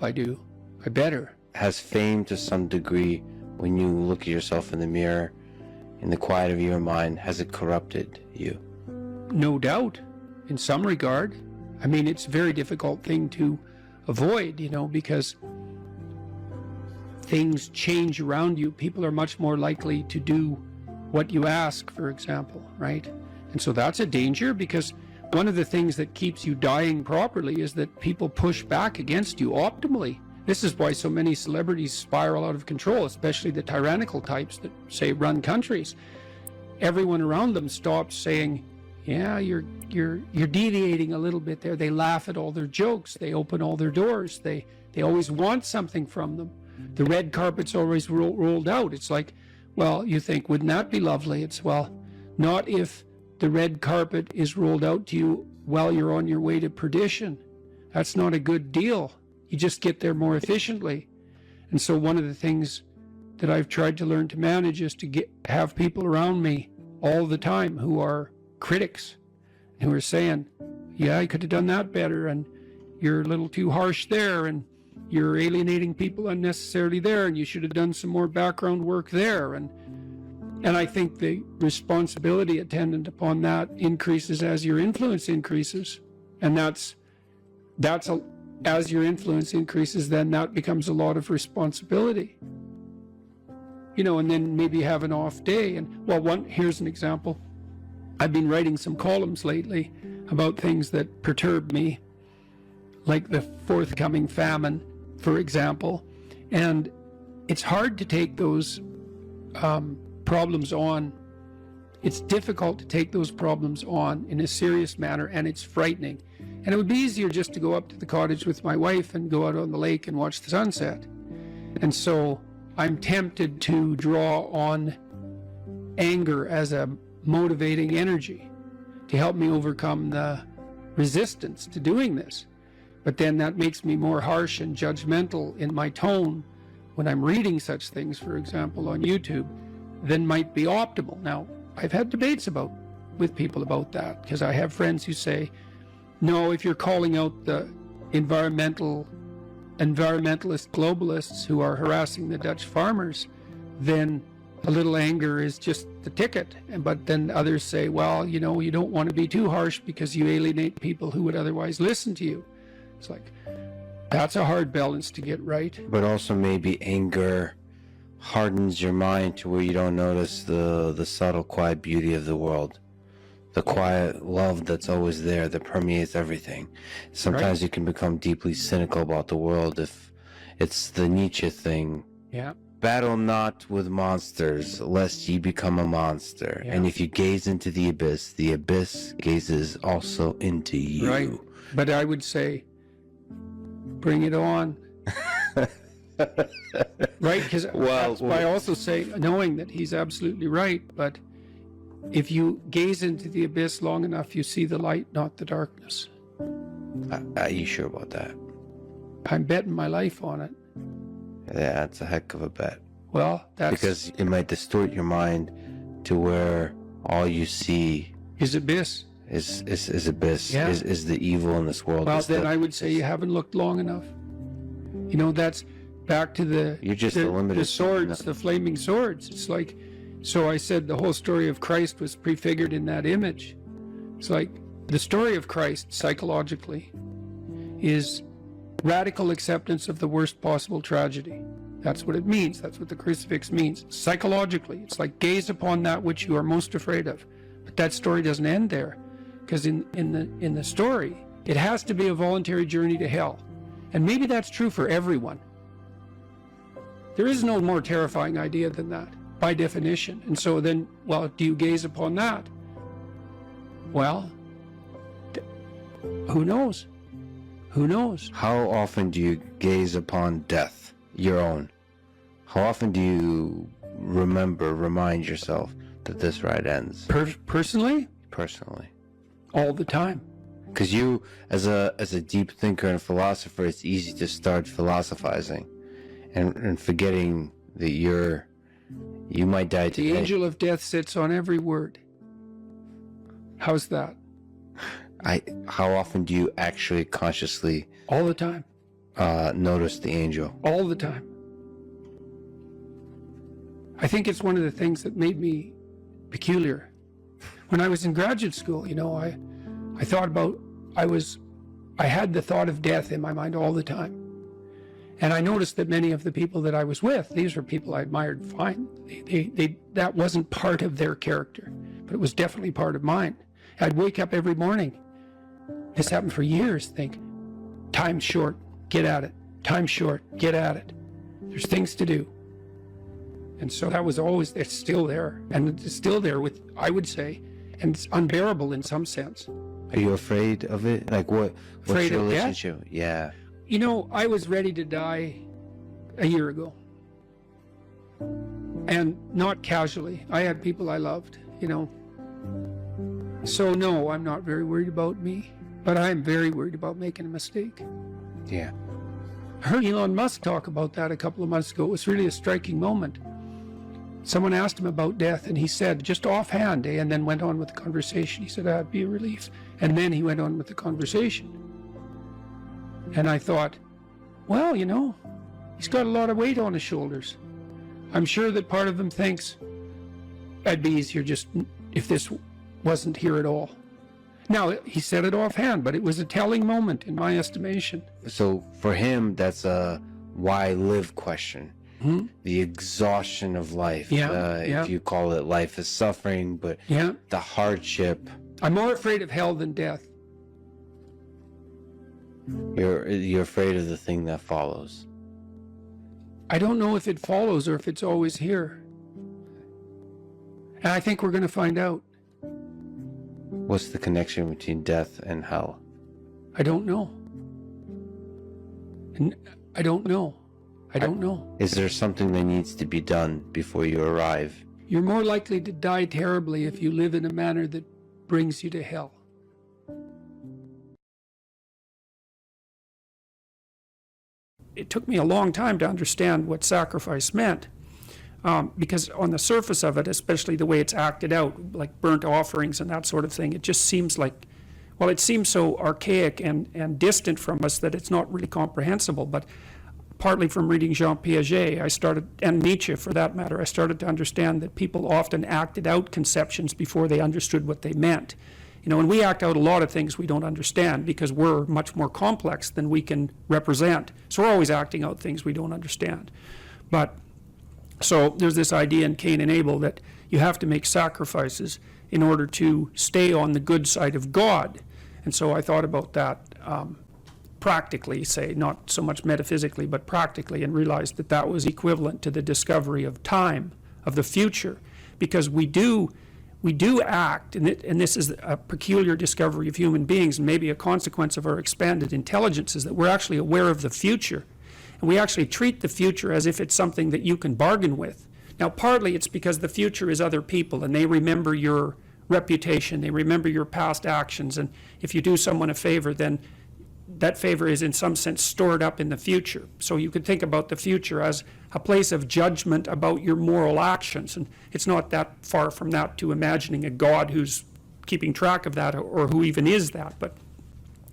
I do. I better. Has fame, to some degree, when you look at yourself in the mirror, in the quiet of your mind, has it corrupted you? No doubt, in some regard. I mean, it's a very difficult thing to avoid, you know, because things change around you. People are much more likely to do what you ask, for example, right? And so that's a danger, because one of the things that keeps you dying properly is that people push back against you optimally. This is why so many celebrities spiral out of control, especially the tyrannical types that, say, run countries. Everyone around them stops saying, yeah, you're deviating a little bit there. They laugh at all their jokes. They open all their doors. They always want something from them. The red carpet's always rolled out. It's like, well, you think, wouldn't that be lovely? It's, well, not if the red carpet is rolled out to you while you're on your way to perdition. That's not a good deal. You just get there more efficiently. And so one of the things that I've tried to learn to manage is to have people around me all the time who are critics, who are saying, yeah, I could have done that better, and you're a little too harsh there, and you're alienating people unnecessarily there, and you should have done some more background work there. And I think the responsibility attendant upon that increases as your influence increases. And as your influence increases, then that becomes a lot of responsibility. You know, and then maybe you have an off day. And, well, here's an example. I've been writing some columns lately about things that perturb me, like the forthcoming famine, for example. And it's hard to take those problems on. It's difficult to take those problems on in a serious manner, and it's frightening. And it would be easier just to go up to the cottage with my wife and go out on the lake and watch the sunset. And so I'm tempted to draw on anger as a motivating energy to help me overcome the resistance to doing this. But then that makes me more harsh and judgmental in my tone when I'm reading such things, for example, on YouTube, than might be optimal. Now, I've had debates with people about that, because I have friends who say, no, if you're calling out the environmentalist globalists who are harassing the Dutch farmers, then a little anger is just the ticket. But then others say, well, you know, you don't want to be too harsh because you alienate people who would otherwise listen to you. It's like, that's a hard balance to get right. But also maybe anger hardens your mind to where you don't notice the subtle, quiet beauty of the world. The quiet love that's always there, that permeates everything. Sometimes right. You can become deeply cynical about the world if it's the Nietzsche thing. Yeah. Battle not with monsters, lest ye become a monster. Yeah. And if you gaze into the abyss gazes also into you. Right. But I would say Bring it on. Right? Because that's why I also say, knowing that he's absolutely right, but if you gaze into the abyss long enough, you see the light, not the darkness. Are you sure about that? I'm betting my life on it. Yeah, that's a heck of a bet. Well, that's... Because it might distort your mind to where all you see is abyss. Is abyss, Yeah. is the evil in this world. Well, then I would say you haven't looked long enough. You know, that's back to the... You're just the, a limited... the swords, the flaming swords. It's like... So I said the whole story of Christ was prefigured in that image. It's like the story of Christ, psychologically, is radical acceptance of the worst possible tragedy. That's what it means. That's what the crucifix means. Psychologically, it's like gaze upon that which you are most afraid of. But that story doesn't end there, because in the story, it has to be a voluntary journey to hell. And maybe that's true for everyone. There is no more terrifying idea than that, by definition. And so then, well, do you gaze upon that? Well, who knows? Who knows? How often do you gaze upon death, your own? How often do you remind yourself that this ride ends? Personally? Personally. All the time. Because you, as a deep thinker and philosopher, it's easy to start philosophizing and forgetting that you might die today. The angel of death sits on every word. How's that? How often do you actually consciously... All the time. Notice the angel? All the time. I think it's one of the things that made me peculiar. When I was in graduate school, you know, I thought about, I had the thought of death in my mind all the time. And I noticed that many of the people that I was with, these were people I admired fine. That wasn't part of their character, but it was definitely part of mine. I'd wake up every morning. This happened for years. Think, time's short, get at it. Time's short, get at it. There's things to do. And so that was always, it's still there. And it's still there with, I would say, and it's unbearable in some sense. Are you afraid of it? Like what's Afraid your of death? relationship? Yeah. You know, I was ready to die a year ago. And not casually. I had people I loved, you know. So no, I'm not very worried about me, but I'm very worried about making a mistake. Yeah. I heard Elon Musk talk about that a couple of months ago. It was really a striking moment. Someone asked him about death, and he said, just offhand, and then went on with the conversation. He said, that'd be a relief. And then he went on with the conversation. And I thought, well, you know, he's got a lot of weight on his shoulders. I'm sure that part of him thinks, it'd be easier just if this wasn't here at all. Now, he said it offhand, but it was a telling moment in my estimation. So for him, that's a why live question. Hmm? The exhaustion of life. Yeah, If you call it life is suffering, but Yeah. the hardship. I'm more afraid of hell than death. You're afraid of the thing that follows. I don't know if it follows or if it's always here. And I think we're going to find out. What's the connection between death and hell? I don't know. And I don't know. I don't know. Is there something that needs to be done before you arrive? You're more likely to die terribly if you live in a manner that brings you to hell. It took me a long time to understand what sacrifice meant. Because on the surface of it, especially the way it's acted out, like burnt offerings and that sort of thing, it just seems like, well, it seems so archaic and distant from us that it's not really comprehensible. But partly from reading Jean Piaget, and Nietzsche for that matter, I started to understand that people often acted out conceptions before they understood what they meant. You know, and we act out a lot of things we don't understand because we're much more complex than we can represent. So we're always acting out things we don't understand. But so there's this idea in Cain and Abel that you have to make sacrifices in order to stay on the good side of God. And so I thought about that practically, say, not so much metaphysically, but practically, and realized that that was equivalent to the discovery of time, of the future. Because we do we do act, and this is a peculiar discovery of human beings, and maybe a consequence of our expanded intelligence, is that we're actually aware of the future. And we actually treat the future as if it's something that you can bargain with. Now, partly it's because the future is other people, and they remember your reputation, they remember your past actions, and if you do someone a favor, then that favor is in some sense stored up in the future. So you could think about the future as a place of judgment about your moral actions, and it's not that far from that to imagining a God who's keeping track of that, or who even is that. But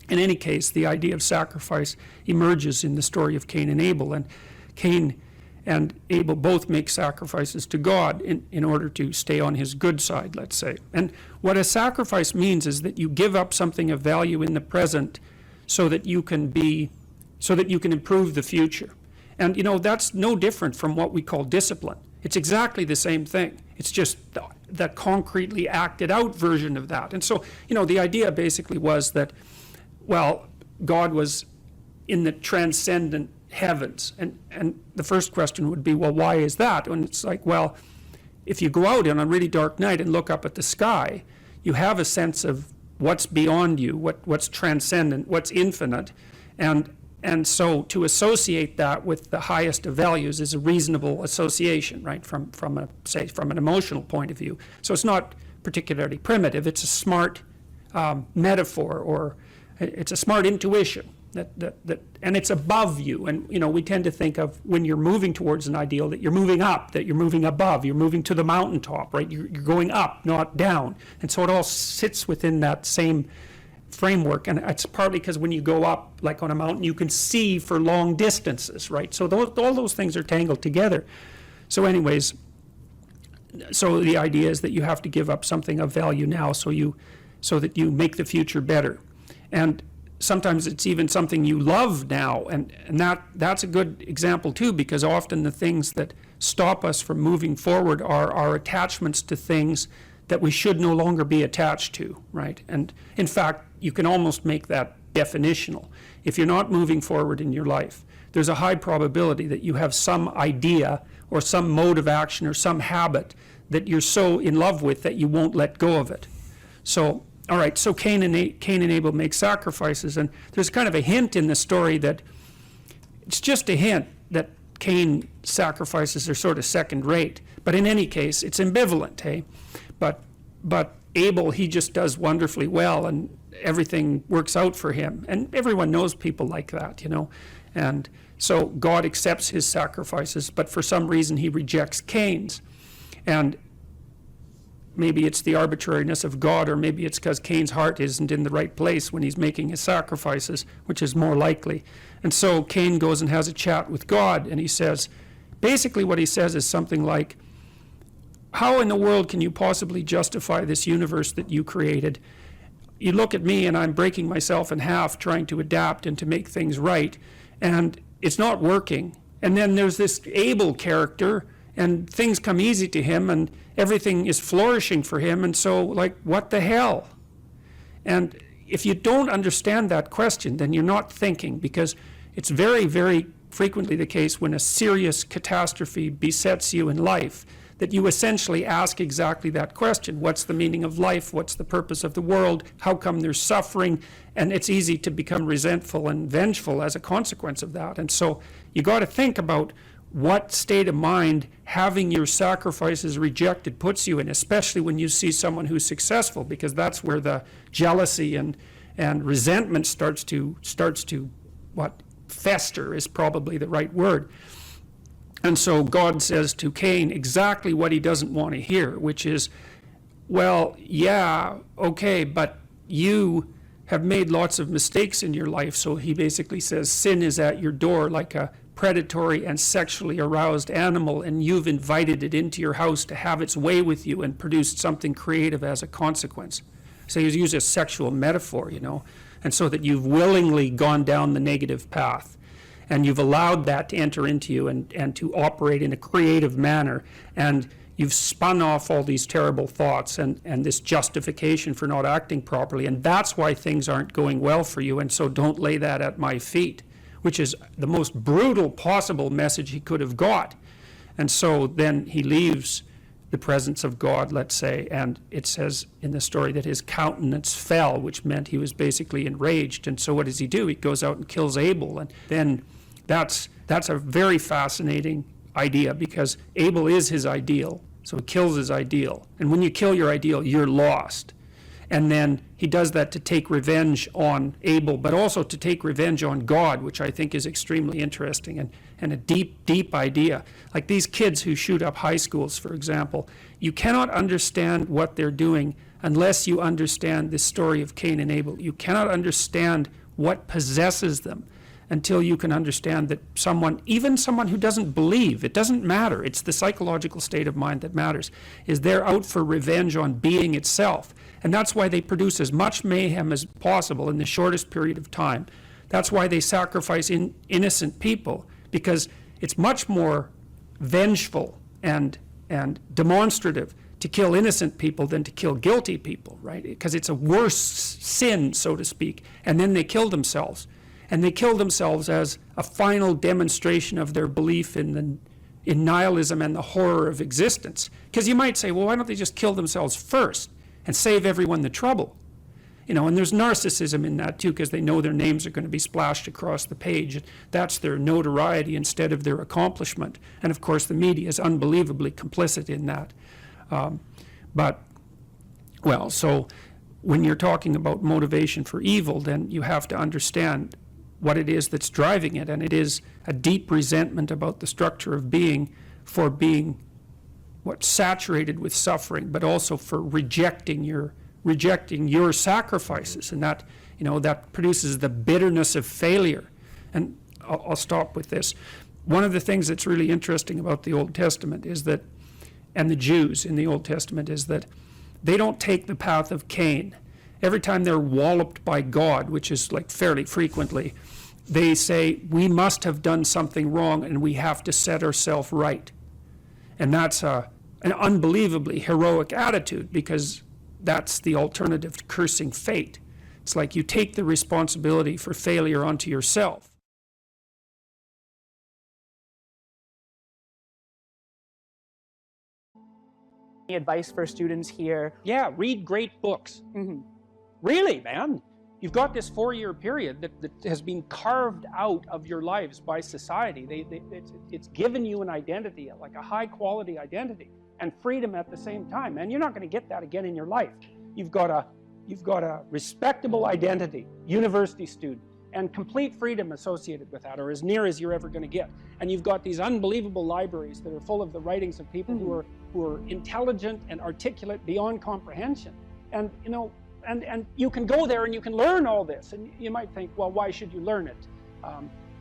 in any case, the idea of sacrifice emerges in the story of Cain and Abel, and Cain and Abel both make sacrifices to God in order to stay on his good side, let's say. And what a sacrifice means is that you give up something of value in the present so that you can improve the future. And that's no different from what we call discipline. It's exactly the same thing. It's just the concretely acted out version of that. And so, the idea basically was that, well, God was in the transcendent heavens. And the first question would be, well, why is that? And it's like, well, if you go out on a really dark night and look up at the sky, you have a sense of what's beyond you, what's transcendent, what's infinite. And so to associate that with the highest of values is a reasonable association, right, from an emotional point of view. So it's not particularly primitive. It's a smart metaphor, or it's a smart intuition. And it's above you. And we tend to think of, when you're moving towards an ideal, that you're moving up, that you're moving above, you're moving to the mountaintop, right? You're going up, not down. And so it all sits within that same framework. And it's partly because when you go up, like on a mountain, you can see for long distances, right? So all those things are tangled together. So anyways, so the idea is that you have to give up something of value now so that you make the future better. And sometimes it's even something you love now, and that's a good example too, because often the things that stop us from moving forward are our attachments to things that we should no longer be attached to, right? And in fact, you can almost make that definitional. If you're not moving forward in your life, there's a high probability that you have some idea or some mode of action or some habit that you're so in love with that you won't let go of it. So all right, so Cain and Abel make sacrifices, and there's kind of a hint in the story that it's just a hint that Cain's sacrifices are sort of second rate. But in any case, it's ambivalent, hey? But Abel, he just does wonderfully well, and everything works out for him. And everyone knows people like that, And so God accepts his sacrifices, but for some reason he rejects Cain's. And maybe it's the arbitrariness of God, or maybe it's because Cain's heart isn't in the right place when he's making his sacrifices, which is more likely. And so Cain goes and has a chat with God, and he says, basically what he says is something like, how in the world can you possibly justify this universe that you created? You look at me and I'm breaking myself in half trying to adapt and to make things right, and it's not working. And then there's this Abel character, and things come easy to him, and everything is flourishing for him, and so, what the hell? And if you don't understand that question, then you're not thinking, because it's very, very frequently the case when a serious catastrophe besets you in life, that you essentially ask exactly that question. What's the meaning of life? What's the purpose of the world? How come there's suffering? And it's easy to become resentful and vengeful as a consequence of that. And so you got to think about what state of mind having your sacrifices rejected puts you in, especially when you see someone who's successful, because that's where the jealousy and resentment starts to fester is probably the right word. And so God says to Cain exactly what he doesn't want to hear, which is, well, yeah, okay, but you have made lots of mistakes in your life. So he basically says sin is at your door like a predatory and sexually aroused animal, and you've invited it into your house to have its way with you and produced something creative as a consequence. So he's used a sexual metaphor, and so that you've willingly gone down the negative path. And you've allowed that to enter into you and to operate in a creative manner. And you've spun off all these terrible thoughts and this justification for not acting properly. And that's why things aren't going well for you. And so don't lay that at my feet, which is the most brutal possible message he could have got. And so then he leaves the presence of God, let's say, and it says in the story that his countenance fell, which meant he was basically enraged. And so what does he do? He goes out and kills Abel. And then that's a very fascinating idea, because Abel is his ideal. So he kills his ideal. And when you kill your ideal, you're lost. And then he does that to take revenge on Abel, but also to take revenge on God, which I think is extremely interesting and a deep, deep idea. Like these kids who shoot up high schools, for example, you cannot understand what they're doing unless you understand the story of Cain and Abel. You cannot understand what possesses them until you can understand that someone, even someone who doesn't believe, it doesn't matter, it's the psychological state of mind that matters, is they're out for revenge on being itself. And that's why they produce as much mayhem as possible in the shortest period of time. That's why they sacrifice innocent people, because it's much more vengeful and demonstrative to kill innocent people than to kill guilty people, right? Because it's a worse sin, so to speak. And then they kill themselves. And they kill themselves as a final demonstration of their belief in nihilism and the horror of existence. Because you might say, well, why don't they just kill themselves first and save everyone the trouble? You know, and there's narcissism in that too, because they know their names are going to be splashed across the page. That's their notoriety instead of their accomplishment. And of course, the media is unbelievably complicit in that. So when you're talking about motivation for evil, then you have to understand what it is that's driving it, and it is a deep resentment about the structure of being, for being saturated with suffering, but also for rejecting your sacrifices, and that, you know, that produces the bitterness of failure. And I'll stop with this. One of the things that's really interesting about the Old Testament is that, and the Jews in the Old Testament, is that they don't take the path of Cain. Every time they're walloped by God, which is like fairly frequently, they say, we must have done something wrong and we have to set ourselves right. And that's an unbelievably heroic attitude, because that's the alternative to cursing fate. It's like you take the responsibility for failure onto yourself. Any advice for students here? Yeah, read great books. Mm-hmm. Really, man. You've got this 4-year period that has been carved out of your lives by society. It's given you an identity, like a high-quality identity, and freedom at the same time. And you're not going to get that again in your life. You've got a respectable identity, university student, and complete freedom associated with that, or as near as you're ever going to get. And you've got these unbelievable libraries that are full of the writings of people who are intelligent and articulate beyond comprehension. And you know, and you can go there and you can learn all this. And you might think, well, why should you learn it?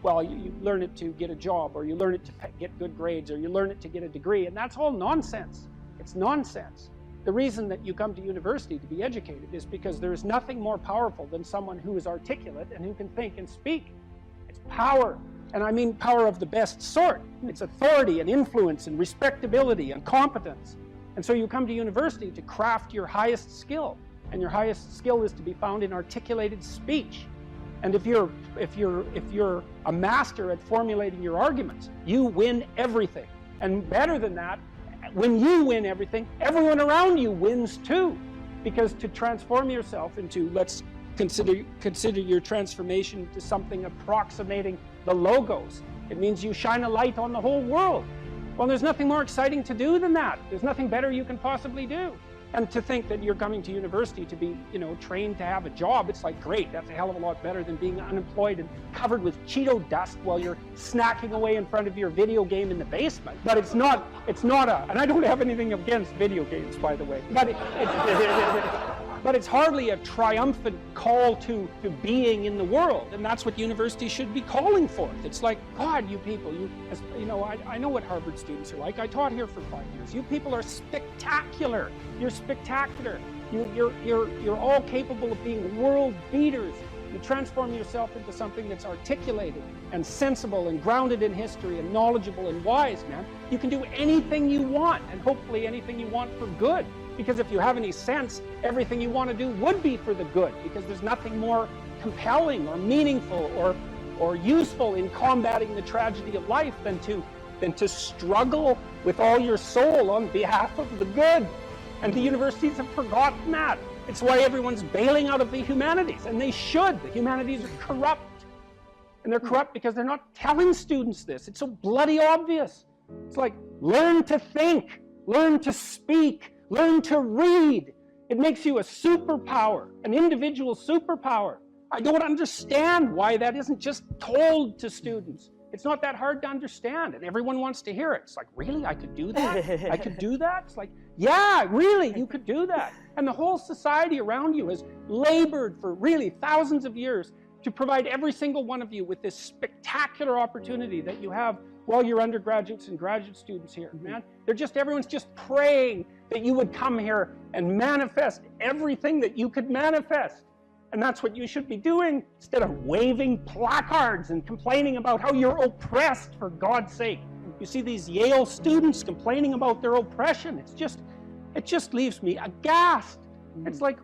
Well, you learn it to get a job, or you learn it to get good grades, or you learn it to get a degree, and that's all nonsense. It's nonsense. The reason that you come to university to be educated is because there is nothing more powerful than someone who is articulate and who can think and speak. It's power, and I mean power of the best sort. It's authority and influence and respectability and competence. And so you come to university to craft your highest skill, and your highest skill is to be found in articulated speech. And if you're a master at formulating your arguments, you win everything. And better than that, when you win everything, everyone around you wins too. Because to transform yourself into, let's consider your transformation to something approximating the logos, it means you shine a light on the whole world. Well, there's nothing more exciting to do than that. There's nothing better you can possibly do. And to think that you're coming to university to be, you know, trained to have a job, it's like, great, that's a hell of a lot better than being unemployed and covered with Cheeto dust while you're snacking away in front of your video game in the basement. But it's not and I don't have anything against video games, by the way, but it's hardly a triumphant call to being in the world, and that's what university should be calling forth. It's like, God, you people, I know what Harvard students are like. I taught here for 5 years. You people are spectacular. You're spectacular. You're all capable of being world beaters. You transform yourself into something that's articulated and sensible and grounded in history and knowledgeable and wise, man. You can do anything you want, and hopefully anything you want for good. Because if you have any sense, everything you want to do would be for the good, because there's nothing more compelling or meaningful or useful in combating the tragedy of life than to than to struggle with all your soul on behalf of the good. And the universities have forgotten that. It's why everyone's bailing out of the humanities, and they should. The humanities are corrupt. And they're corrupt because they're not telling students this. It's so bloody obvious. It's like, learn to think, learn to speak, learn to read. It makes you a superpower, an individual superpower. I don't understand why that isn't just told to students. It's not that hard to understand, and everyone wants to hear it. It's like, really? I could do that? I could do that? It's like, yeah, really, you could do that. And the whole society around you has labored for really thousands of years to provide every single one of you with this spectacular opportunity that you have while you're undergraduates and graduate students here, man. Everyone's just praying that you would come here and manifest everything that you could manifest. And that's what you should be doing, instead of waving placards and complaining about how you're oppressed, for God's sake. You see these Yale students complaining about their oppression. It just leaves me aghast. It's like,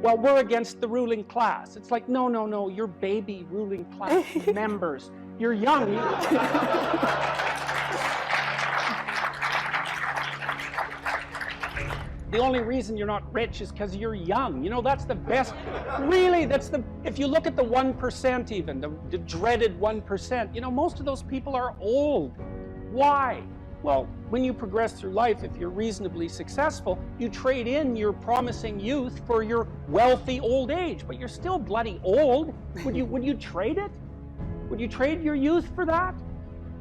well, we're against the ruling class. It's like, no, you're baby ruling class members. You're young. The only reason you're not rich is because you're young. You know, that's the best. Really, if you look at the 1% even, the dreaded 1%, you know, most of those people are old. Why? Well, when you progress through life, if you're reasonably successful, you trade in your promising youth for your wealthy old age, but you're still bloody old. Would you trade it? Would you trade your youth for that?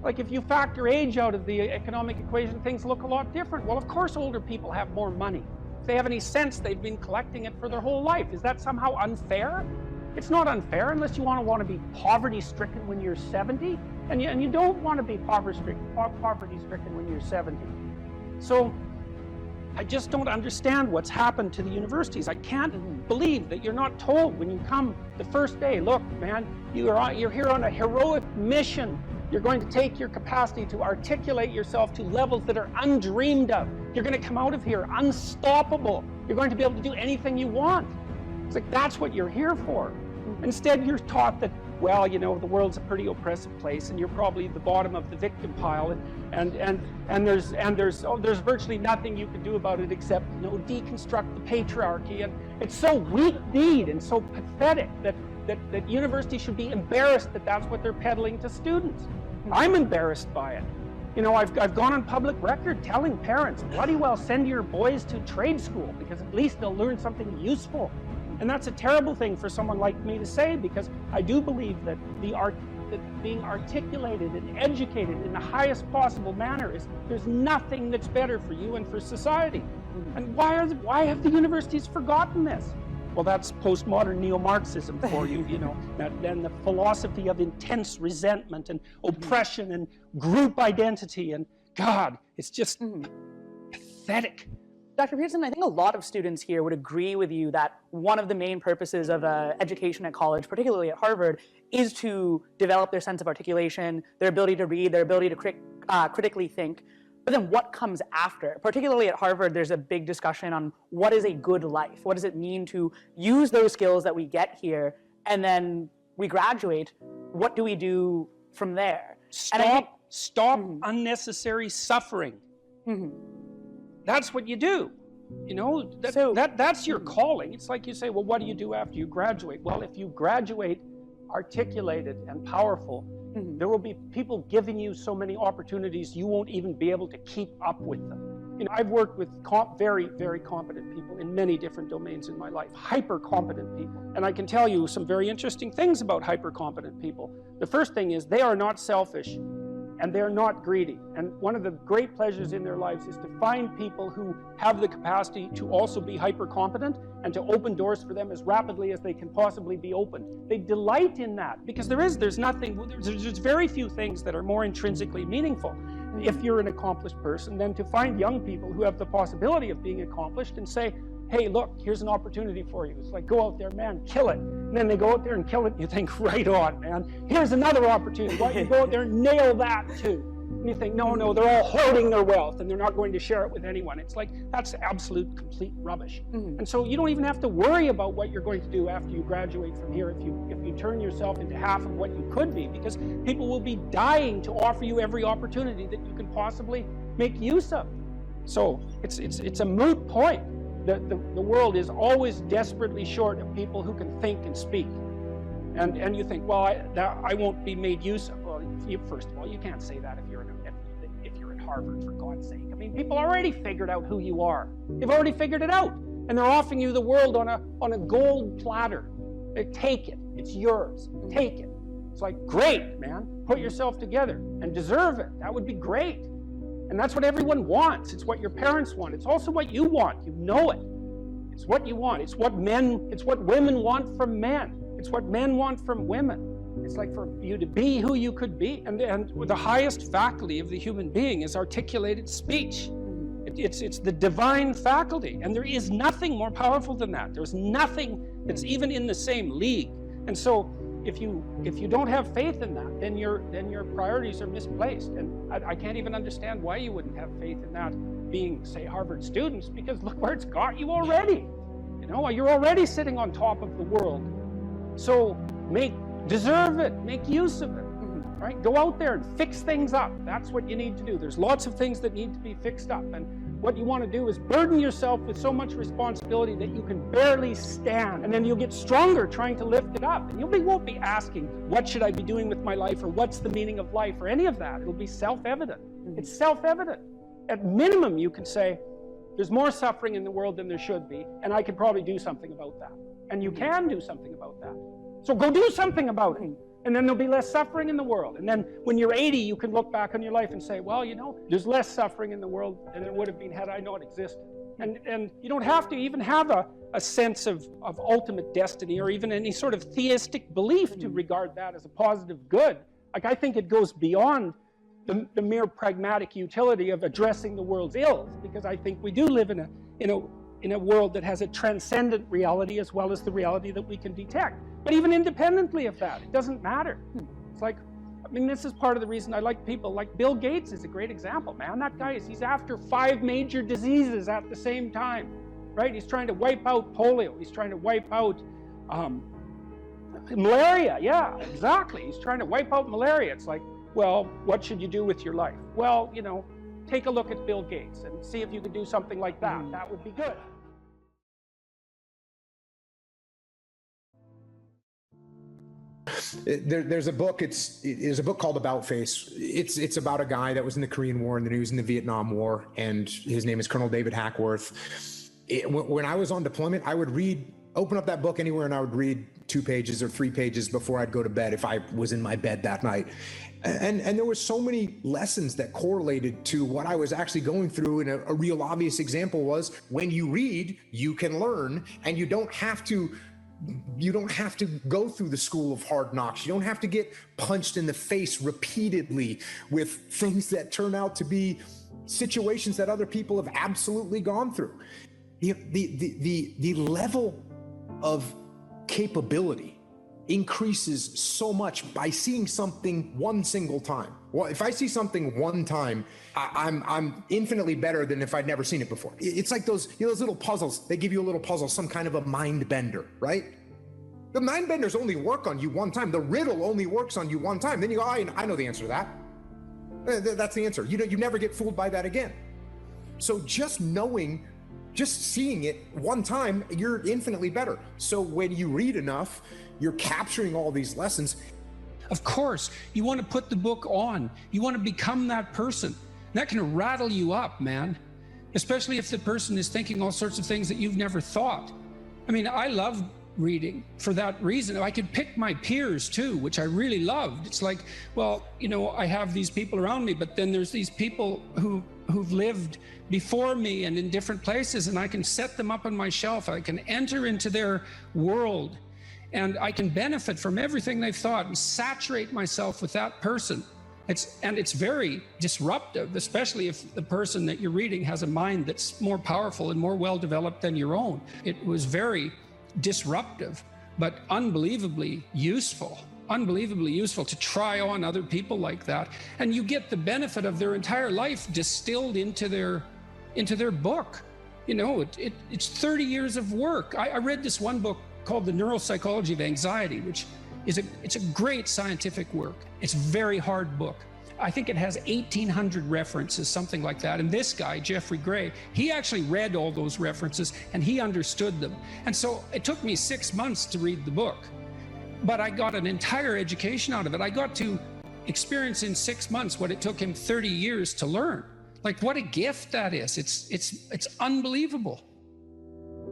Like, if you factor age out of the economic equation, things look a lot different. Well, of course older people have more money. If they have any sense, they've been collecting it for their whole life. Is that somehow unfair? It's not unfair unless you want to be poverty-stricken when you're 70, and you don't want to be poverty-stricken when you're 70. So I just don't understand what's happened to the universities. I can't believe that you're not told when you come the first day, look, man, you're here on a heroic mission. You're going to take your capacity to articulate yourself to levels that are undreamed of. You're going to come out of here unstoppable. You're going to be able to do anything you want. It's like, that's what you're here for. Instead, you're taught that, well, you know, the world's a pretty oppressive place, and you're probably the bottom of the victim pile, and there's virtually nothing you can do about it except, you know, deconstruct the patriarchy. And it's so weak-kneed and so pathetic that universities should be embarrassed that that's what they're peddling to students. I'm embarrassed by it. You know, I've gone on public record telling parents, bloody well send your boys to trade school, because at least they'll learn something useful. And that's a terrible thing for someone like me to say, because I do believe that that being articulated and educated in the highest possible manner there's nothing that's better for you and for society. And why have the universities forgotten this? Well, that's postmodern neo-Marxism for you, you know, and the philosophy of intense resentment and oppression and group identity, and God, it's just pathetic. Dr. Peterson, I think a lot of students here would agree with you that one of the main purposes of education at college, particularly at Harvard, is to develop their sense of articulation, their ability to read, their ability to critically think. But then what comes after? Particularly at Harvard, there's a big discussion on what is a good life? What does it mean to use those skills that we get here, and then we graduate? What do we do from there? Stop unnecessary suffering. That's what you do. You know, that's your calling. It's like you say, well, what do you do after you graduate? Well, if you graduate articulated and powerful, there will be people giving you so many opportunities you won't even be able to keep up with them. You know, I've worked with very, very competent people in many different domains in my life, hyper-competent people. And I can tell you some very interesting things about hyper-competent people. The first thing is they are not selfish, and they're not greedy. And one of the great pleasures in their lives is to find people who have the capacity to also be hyper-competent and to open doors for them as rapidly as they can possibly be opened. They delight in that, because there's very few things that are more intrinsically meaningful if you're an accomplished person than to find young people who have the possibility of being accomplished and say, hey, look, here's an opportunity for you. It's like, go out there, man, kill it. And then they go out there and kill it, and you think, right on, man. Here's another opportunity. Why don't you go out there and nail that too? And you think, no, they're all hoarding their wealth and they're not going to share it with anyone. It's like, that's absolute, complete rubbish. And so you don't even have to worry about what you're going to do after you graduate from here if you turn yourself into half of what you could be, because people will be dying to offer you every opportunity that you can possibly make use of. So it's a moot point. The world is always desperately short of people who can think and speak. And you think, well, I won't be made use of. Well, first of all, you can't say that if you're at Harvard, for God's sake. I mean, people already figured out who you are. They've already figured it out, and they're offering you the world on a gold platter. They take it. It's yours. Take it. It's like, great, man. Put yourself together and deserve it. That would be great. And that's what everyone wants. It's what your parents want. It's also what you want. You know it. It's what you want. It's what women want from men. It's what men want from women. It's like for you to be who you could be. And the highest faculty of the human being is articulated speech. It's the divine faculty. And there is nothing more powerful than that. There's nothing that's even in the same league. And so if you don't have faith in that, then your priorities are misplaced. And I can't even understand why you wouldn't have faith in that being, say, Harvard students, because look where it's got you already. You know, you're already sitting on top of the world. So deserve it, make use of it, right? Go out there and fix things up. That's what you need to do. There's lots of things that need to be fixed up. And what you want to do is burden yourself with so much responsibility that you can barely stand. And then you'll get stronger trying to lift it up. And you won't be asking, what should I be doing with my life? Or what's the meaning of life? Or any of that. It'll be self-evident. It's self-evident. At minimum, you can say, there's more suffering in the world than there should be. And I could probably do something about that. And you can do something about that. So go do something about it. And then there'll be less suffering in the world. And then when you're 80, you can look back on your life and say, well, you know, there's less suffering in the world than there would have been had I not existed. And you don't have to even have a sense of ultimate destiny or even any sort of theistic belief to regard that as a positive good. Like, I think it goes beyond the mere pragmatic utility of addressing the world's ills, because I think we do live in a world that has a transcendent reality as well as the reality that we can detect. But even independently of that, it doesn't matter. It's like, I mean, this is part of the reason I like people like Bill Gates is a great example, man. That guy he's after 5 major diseases at the same time, right? He's trying to wipe out polio. He's trying to wipe out malaria. Yeah, exactly. He's trying to wipe out malaria. It's like, well, what should you do with your life? Well, you know, take a look at Bill Gates and see if you could do something like that. That would be good. There's a book. It's a book called About Face. It's about a guy that was in the Korean War and then he was in the Vietnam War, and his name is Colonel David Hackworth. When I was on deployment, I would open up that book anywhere, and I would read 2 pages or 3 pages before I'd go to bed if I was in my bed that night. And there were so many lessons that correlated to what I was actually going through. And a real obvious example was, when you read, you can learn, and you don't have to go through the school of hard knocks. You don't have to get punched in the face repeatedly with things that turn out to be situations that other people have absolutely gone through. The level of capability increases so much by seeing something one single time. Well, if I see something one time, I'm infinitely better than if I'd never seen it before. It's like those little puzzles. They give you a little puzzle, some kind of a mind bender, right? The mind benders only work on you one time. The riddle only works on you one time. Then you go, I know the answer to that. That's the answer. You never get fooled by that again. So just seeing it one time, you're infinitely better. So when you read enough, you're capturing all these lessons. Of course, you want to put the book on. You want to become that person. That can rattle you up, man. Especially if the person is thinking all sorts of things that you've never thought. I mean, I love reading for that reason. I could pick my peers too, which I really loved. It's like, well, you know, I have these people around me, but then there's these people who've lived before me and in different places, and I can set them up on my shelf. I can enter into their world, and I can benefit from everything they've thought and saturate myself with that person. It's very disruptive, especially if the person that you're reading has a mind that's more powerful and more well-developed than your own. It was very disruptive, but unbelievably useful. unbelievably useful to try on other people like that. And you get the benefit of their entire life distilled into their book. You know, it's 30 years of work. I read this one book called The Neuropsychology of Anxiety, which is it's a great scientific work. It's a very hard book. I think it has 1,800 references, something like that. And this guy, Jeffrey Gray, he actually read all those references and he understood them. And so it took me 6 months to read the book, but I got an entire education out of it. I got to experience in 6 months what it took him 30 years to learn. Like, what a gift that is. It's unbelievable.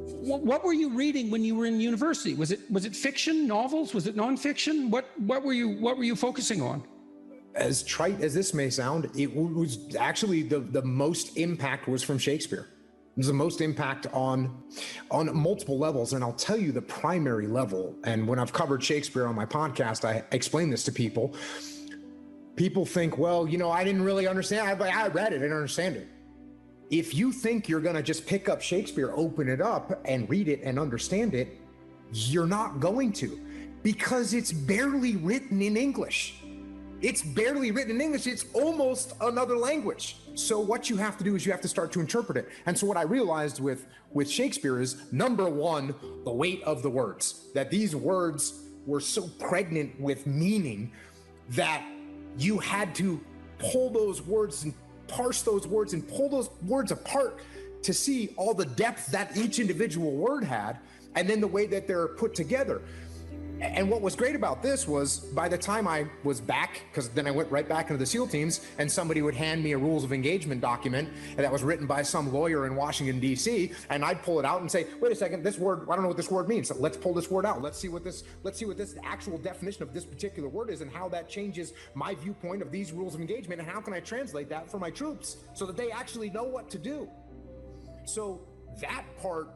What were you reading when you were in university? Was it fiction, novels? Was it nonfiction? What were you focusing on? As trite as this may sound, it was actually the most impact was from Shakespeare. It was the most impact on multiple levels. And I'll tell you the primary level. And when I've covered Shakespeare on my podcast, I explain this to people. People think, well, you know, I didn't really understand. I read it, I didn't understand it. If you think you're going to just pick up Shakespeare, open it up and read it and understand it, you're not going to, because it's barely written in English. It's barely written in English. It's almost another language. So what you have to do is you have to start to interpret it. And so what I realized with Shakespeare is, number one, the weight of the words, that these words were so pregnant with meaning that you had to pull those words and parse those words and pull those words apart to see all the depth that each individual word had, and then the way that they're put together. And what was great about this was, by the time I was back, because then I went right back into the SEAL teams, and somebody would hand me a rules of engagement document that was written by some lawyer in Washington, D.C., and I'd pull it out and say, wait a second, this word, I don't know what this word means. So let's pull this word out. Let's see what this actual definition of this particular word is, and how that changes my viewpoint of these rules of engagement, and how can I translate that for my troops so that they actually know what to do. So that part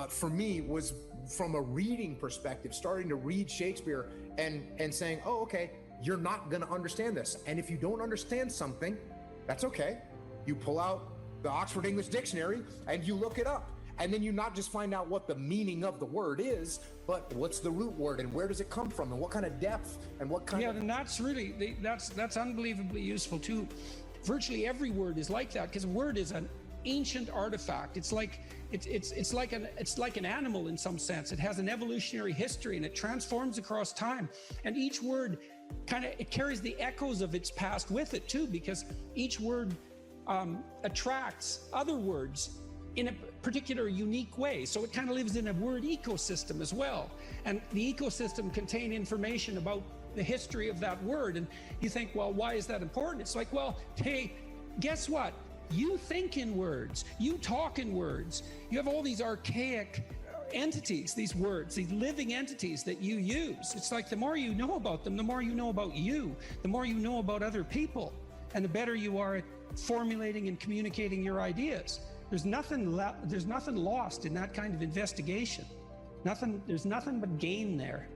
for me was, from a reading perspective, starting to read Shakespeare and saying, oh, okay, you're not going to understand this. And if you don't understand something, that's okay. You pull out the Oxford English Dictionary and you look it up. And then you not just find out what the meaning of the word is, but what's the root word and where does it come from and what kind of depth and what kind of... Yeah, and that's really, that's unbelievably useful too. Virtually every word is like that, because a word is an ancient artifact. It's like an animal in some sense. It has an evolutionary history and it transforms across time. And each word it carries the echoes of its past with it too, because each word attracts other words in a particular unique way. So it kind of lives in a word ecosystem as well. And the ecosystem contains information about the history of that word. And you think, well, why is that important? It's like, well, hey, guess what? You think in words, you talk in words, you have all these archaic entities, these words, these living entities that you use. It's like the more you know about them, the more you know about you, the more you know about other people, and the better you are at formulating and communicating your ideas. There's nothing lost in that kind of investigation. There's nothing but gain there.